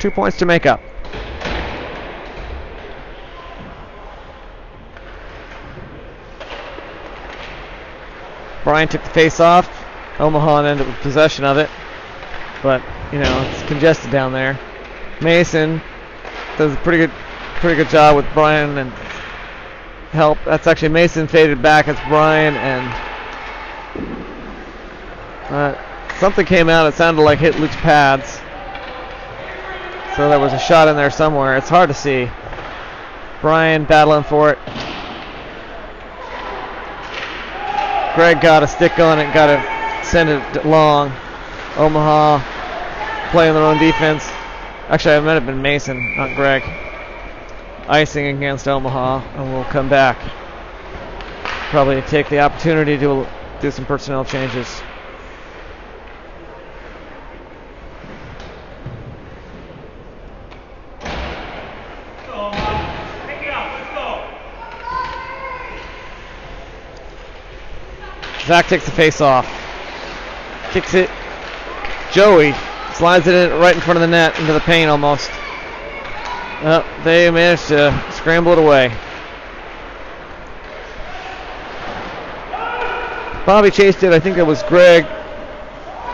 2 points to make up. Brian took the face off. Omaha ended up with possession of it. But, it's congested down there. Mason does a pretty good job with Brian and help. That's actually Mason faded back. It's Brian and something came out. It sounded like hit Luke's pads. So there was a shot in there somewhere. It's hard to see. Brian battling for it. Greg got a stick on it, got to send it long. Omaha playing their own defense. Actually, it might have been Mason, not Greg. Icing against Omaha, and we'll come back. Probably take the opportunity to do some personnel changes. Zach takes the face off. Kicks it. Joey slides it in right in front of the net into the paint almost. They managed to scramble it away. Bobby chased it. I think it was Greg.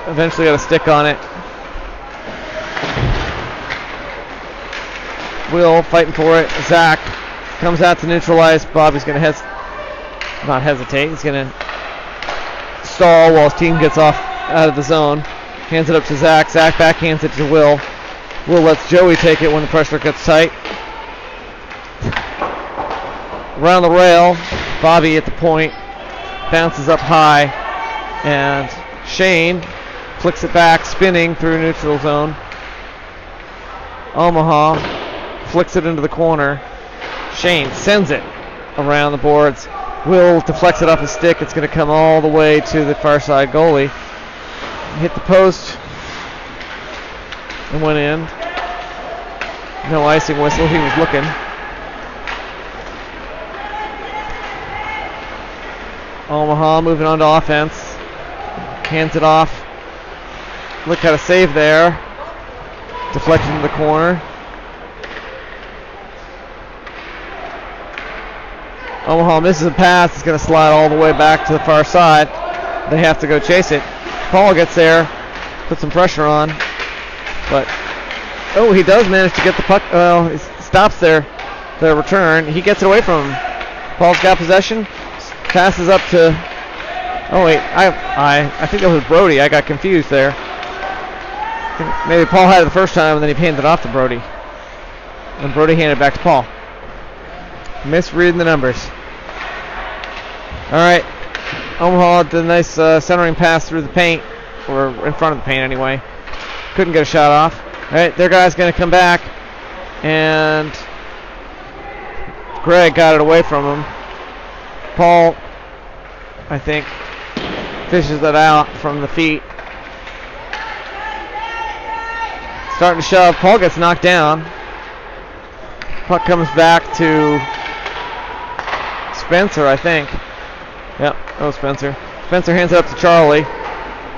Eventually got a stick on it. Will fighting for it. Zach comes out to neutralize. Bobby's going to not hesitate. He's going to stall while his team gets off out of the zone. Hands it up to Zach. Zach backhands it to Will. Will lets Joey take it when the pressure gets tight. Around the rail. Bobby at the point. Bounces up high. And Shane flicks it back, spinning through neutral zone. Omaha flicks it into the corner. Shane sends it around the boards. Will deflects it off his stick. It's going to come all the way to the far side goalie. Hit the post and went in. No icing whistle. He was looking. Omaha moving on to offense. Hands it off. Look at a save there. Deflected into the corner. Omaha misses a pass. It's going to slide all the way back to the far side. They have to go chase it. Paul gets there, puts some pressure on, but he does manage to get the puck. He stops their return. He gets it away from him. Paul's got possession. Passes up to. Oh wait, I think it was Brody. I got confused there. I think maybe Paul had it the first time, and then he handed it off to Brody, and Brody handed it back to Paul. Misreading the numbers. All right. Omaha did a nice centering pass through the paint, or in front of the paint anyway. Couldn't get a shot off. All right, their guy's going to come back, and Greg got it away from him. Paul, I think, fishes it out from the feet. Starting to shove. Paul gets knocked down. Puck comes back to Spencer, I think. Yep, Spencer. Spencer hands it up to Charlie.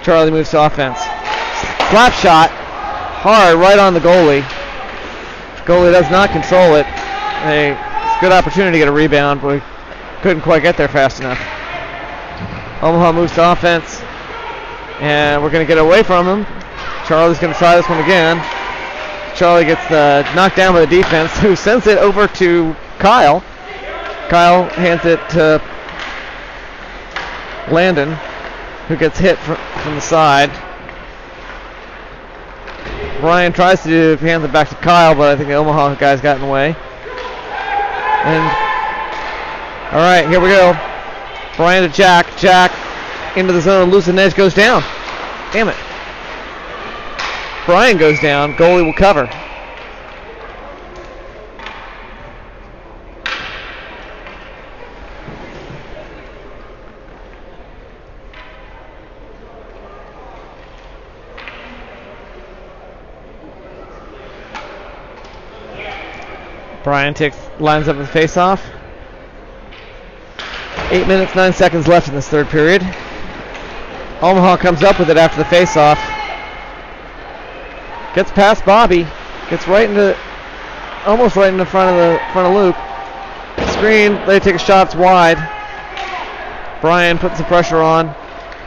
Charlie moves to offense. Slap shot. Hard, right on the goalie. Goalie does not control it. It's a good opportunity to get a rebound, but we couldn't quite get there fast enough. Omaha moves to offense. And we're going to get away from him. Charlie's going to try this one again. Charlie gets knocked down by the defense, who sends it over to Kyle. Kyle hands it to Landon, who gets hit from the side. Brian tries to hand it back to Kyle, but I think the Omaha guy's got in the way. And, all right, here we go. Brian to Jack. Jack into the zone, losing edge, goes down. Damn it. Brian goes down. Goalie will cover. Brian lines up the face-off. 8 minutes, 9 seconds left in this third period. Omaha comes up with it after the face-off. Gets past Bobby. Gets right into, almost right in the front of Luke. Screen. They take a shot. It's wide. Brian puts some pressure on.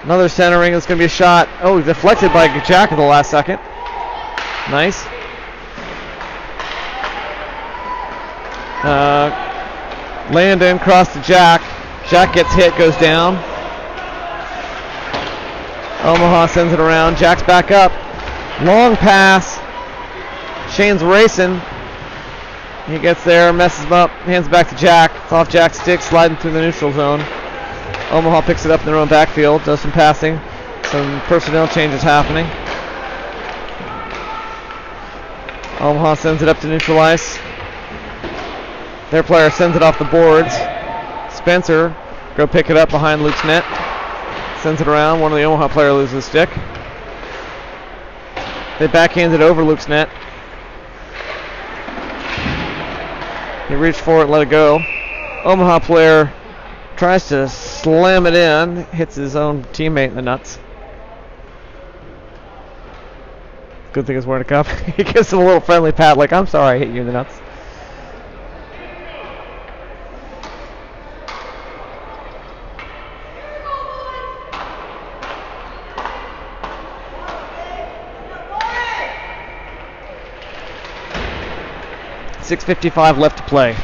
Another centering. It's going to be a shot. Oh, deflected by Jack at the last second. Nice. Landon cross to Jack. Jack gets hit, goes down. Omaha sends it around. Jack's back up. Long pass. Shane's racing. He gets there, messes him up, hands it back to Jack. It's off Jack's stick, sliding through the neutral zone. Omaha picks it up in their own backfield, does some passing. Some personnel changes happening. Omaha sends it up to neutral ice. Their player sends it off the boards. Spencer go pick it up behind Luke's net. Sends it around. One of the Omaha player loses the stick. They backhand it over Luke's net. He reached for it and let it go. Omaha player tries to slam it in. Hits his own teammate in the nuts. Good thing he's wearing a cup. He gives him a little friendly pat like, I'm sorry I hit you in the nuts. .6:55 left to play.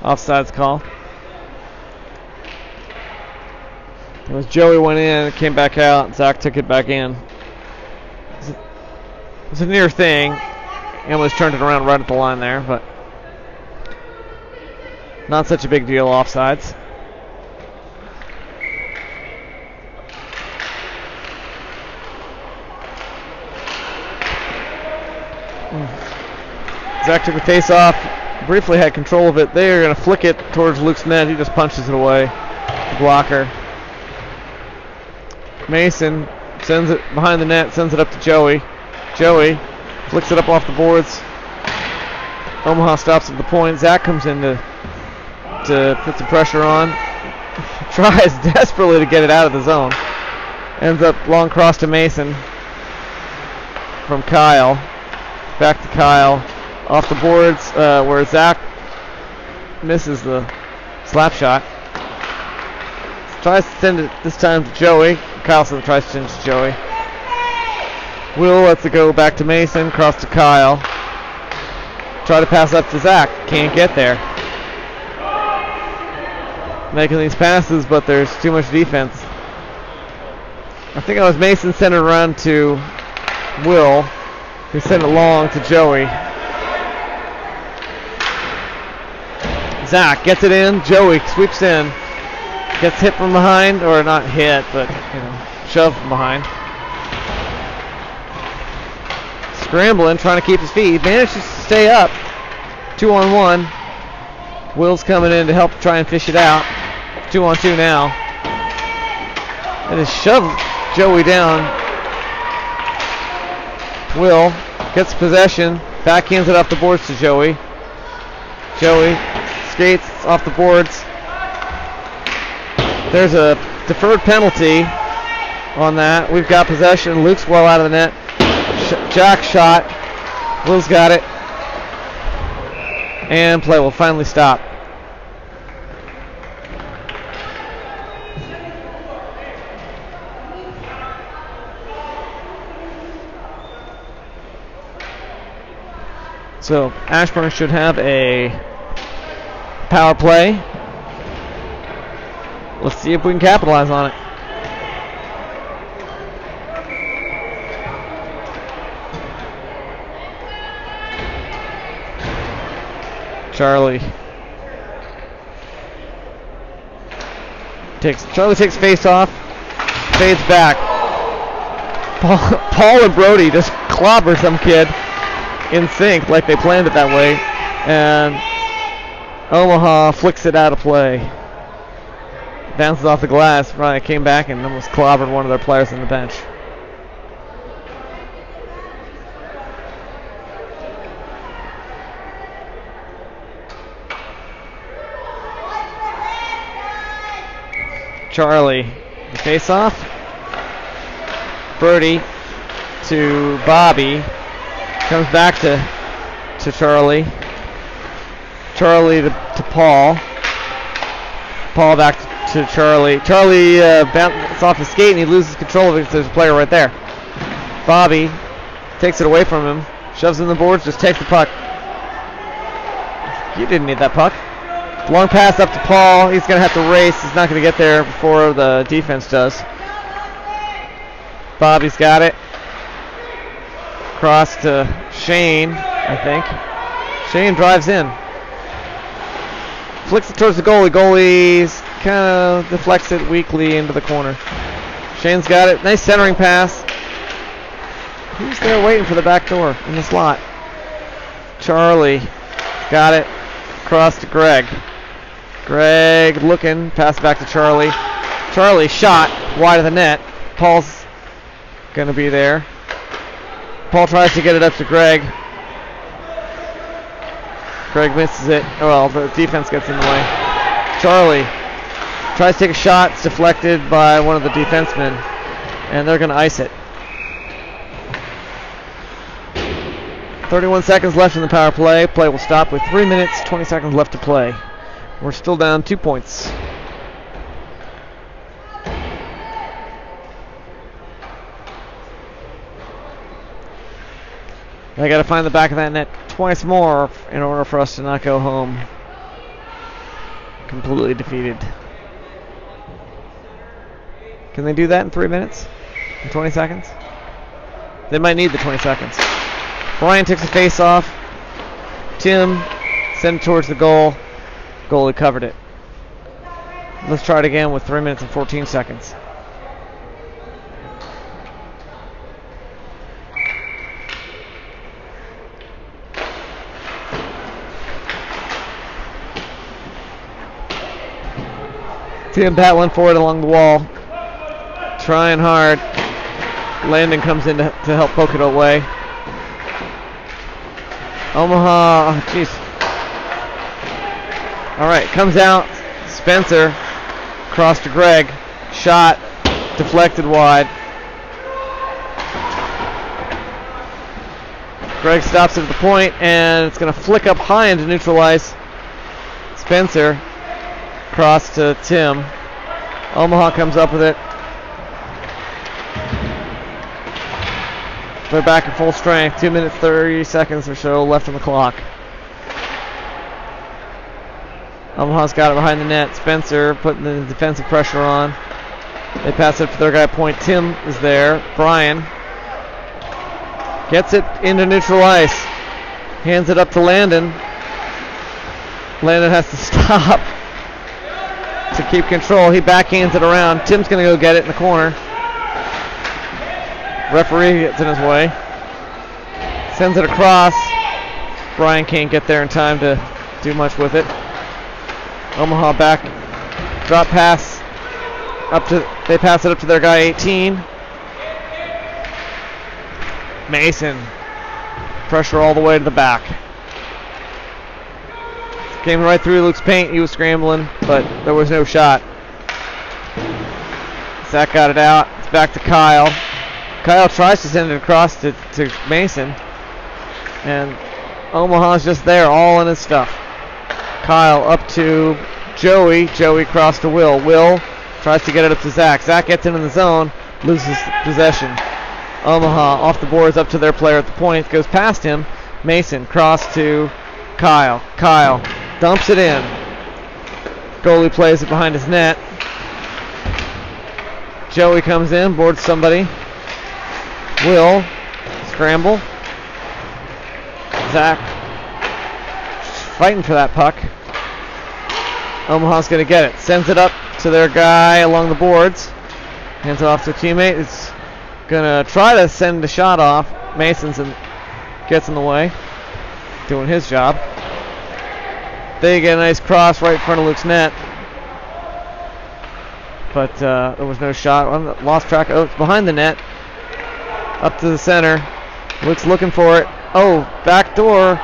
Offsides call. It was Joey went in, it came back out, and Zach took it back in. It was a near thing. He almost turned it around right at the line there, but not such a big deal, offsides. Zach took the face off, briefly had control of it. They are going to flick it towards Luke's net. He just punches it away. The blocker. Mason sends it behind the net, sends it up to Joey. Joey flicks it up off the boards. Omaha stops at the point. Zach comes in to put some pressure on. Tries desperately to get it out of the zone. Ends up long cross to Mason from Kyle. Back to Kyle. Off the boards where Zach misses the slap shot. Tries to send it this time to Joey. Kyle tries to send it to Joey. Will lets it go back to Mason. Cross to Kyle. Try to pass up to Zach. Can't get there. Making these passes, but there's too much defense. I think it was Mason sent it around to Will, who sent it long to Joey. Zach gets it in. Joey sweeps in. Gets hit from behind, or not hit, but shoved from behind. Scrambling, trying to keep his feet. Manages to stay up. 2-on-1. Will's coming in to help try and fish it out. 2-on-2 now. And has shoved Joey down. Will gets possession. Backhands it off the boards to Joey. Joey skates off the boards. There's a deferred penalty on that. We've got possession. Luke's well out of the net. Jack shot. Will's got it. And play will finally stop. So Ashburn should have a power play. Let's see if we can capitalize on it. Charlie takes face off, fades back. Paul and Brody just clobber some kid in sync like they planned it that way, and Omaha flicks it out of play. Bounces off the glass, right, came back and almost clobbered one of their players on the bench. Charlie, the face-off. Brody to Bobby. Comes back to Charlie. Charlie to Paul. Paul back to Charlie. Charlie bounces off his skate and he loses control of it because there's a player right there. Bobby takes it away from him. Shoves in the boards, just takes the puck. You didn't need that puck. Long pass up to Paul. He's going to have to race. He's not going to get there before the defense does. Bobby's got it. Cross to Shane, I think. Shane drives in. Flicks it towards the goalie. Goalie's kind of deflects it weakly into the corner. Shane's got it. Nice centering pass. Who's there waiting for the back door in the slot? Charlie. Got it. Cross to Greg. Greg looking. Pass back to Charlie. Charlie shot wide of the net. Paul's going to be there. Paul tries to get it up to Greg. Greg misses it. Oh, well, the defense gets in the way. Charlie tries to take a shot. It's deflected by one of the defensemen. And they're going to ice it. 31 seconds left in the power play. Play will stop with 3 minutes, 20 seconds left to play. We're still down 2 points. They got to find the back of that net twice more in order for us to not go home completely defeated. Can they do that in 3 minutes? In 20 seconds? They might need the 20 seconds. Brian takes a face off. Tim sent it towards the goal. Goalie covered it. Let's try it again with 3 minutes and 14 seconds. Tim battling for it along the wall. Trying hard. Landon comes in to help poke it away. Omaha, jeez. All right, comes out. Spencer, cross to Greg. Shot, deflected wide. Greg stops it at the point, and it's going to flick up high into neutral ice. Spencer, cross to Tim. Omaha comes up with it. They're back at full strength. 2 minutes, 30 seconds or so left on the clock. Omaha's got it behind the net. Spencer putting the defensive pressure on. They pass it for their guy point. Tim is there. Brian gets it into neutral ice. Hands it up to Landon. Landon has to stop to keep control. He backhands it around. Tim's going to go get it in the corner. Referee gets in his way. Sends it across. Brian can't get there in time to do much with it. Omaha back. Drop pass. They pass it up to their guy 18. Mason. Pressure all the way to the back. Came right through Luke's paint. He was scrambling, but there was no shot. Zach got it out. It's back to Kyle. Kyle tries to send it across to Mason. And Omaha's just there, all in his stuff. Kyle up to Joey. Joey crossed to Will. Will tries to get it up to Zach. Zach gets in the zone, loses possession. Omaha off the boards up to their player at the point. Goes past him. Mason cross to Kyle. Kyle dumps it in. Goalie plays it behind his net. Joey comes in, boards somebody. Will scramble. Zach fighting for that puck. Omaha's going to get it. Sends it up to their guy along the boards. Hands it off to a teammate. It's going to try to send the shot off. Mason's gets in the way, doing his job. They get a nice cross right in front of Luke's net. But there was no shot. Lost track. Oh, it's behind the net. Up to the center. Luke's looking for it. Oh, back door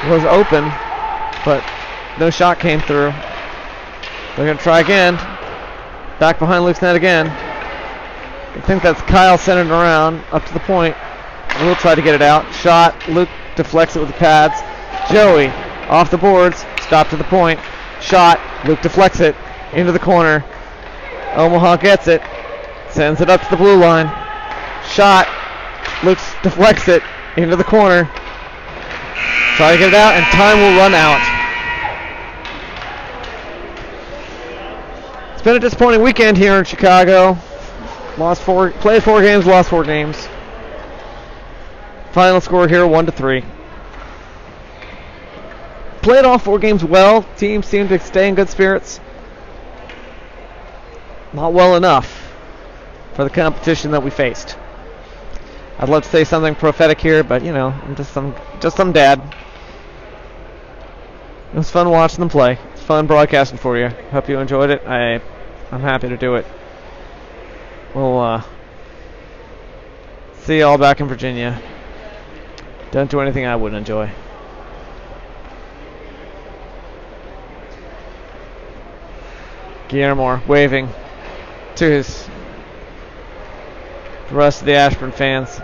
was open, but no shot came through. They're going to try again. Back behind Luke's net again. I think that's Kyle centered around up to the point. We'll try to get it out. Shot. Luke deflects it with the pads. Joey off the boards. Stop to the point. Shot. Luke deflects it into the corner. Omaha gets it. Sends it up to the blue line. Shot. Luke deflects it into the corner. Try to get it out, and time will run out. It's been a disappointing weekend here in Chicago. Played 4 games, lost 4 games. Final score here 1-3. Played all 4 games well. Teams seem to stay in good spirits. Not well enough for the competition that we faced. I'd love to say something prophetic here, but you know, I'm just some dad. It was fun watching them play. It's fun broadcasting for you. Hope you enjoyed it. I'm happy to do it. We'll see you all back in Virginia. Don't do anything I wouldn't enjoy. Guillermo waving to the rest of the Ashburn fans.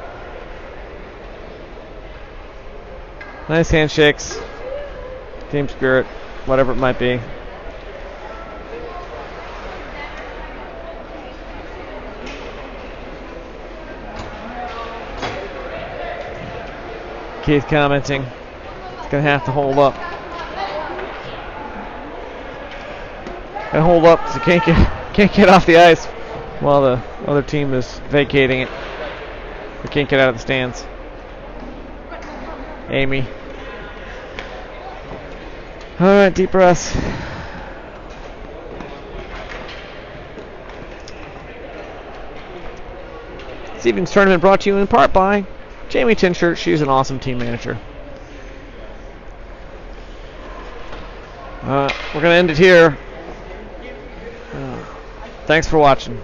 Nice handshakes, team spirit, whatever it might be. Keith commenting, it's going to have to hold up. Got to hold up so can't get off the ice while the other team is vacating it. We can't get out of the stands. Amy. Alright, deep breaths. This evening's tournament brought to you in part by Jamie Tinshirt. She's an awesome team manager. We're going to end it here. Thanks for watching.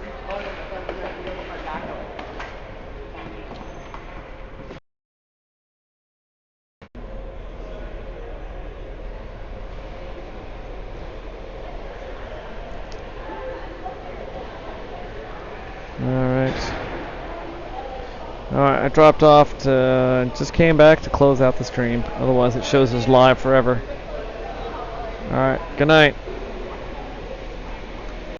Alright, I dropped off to just came back to close out the stream. Otherwise it shows us live forever. Alright, good night.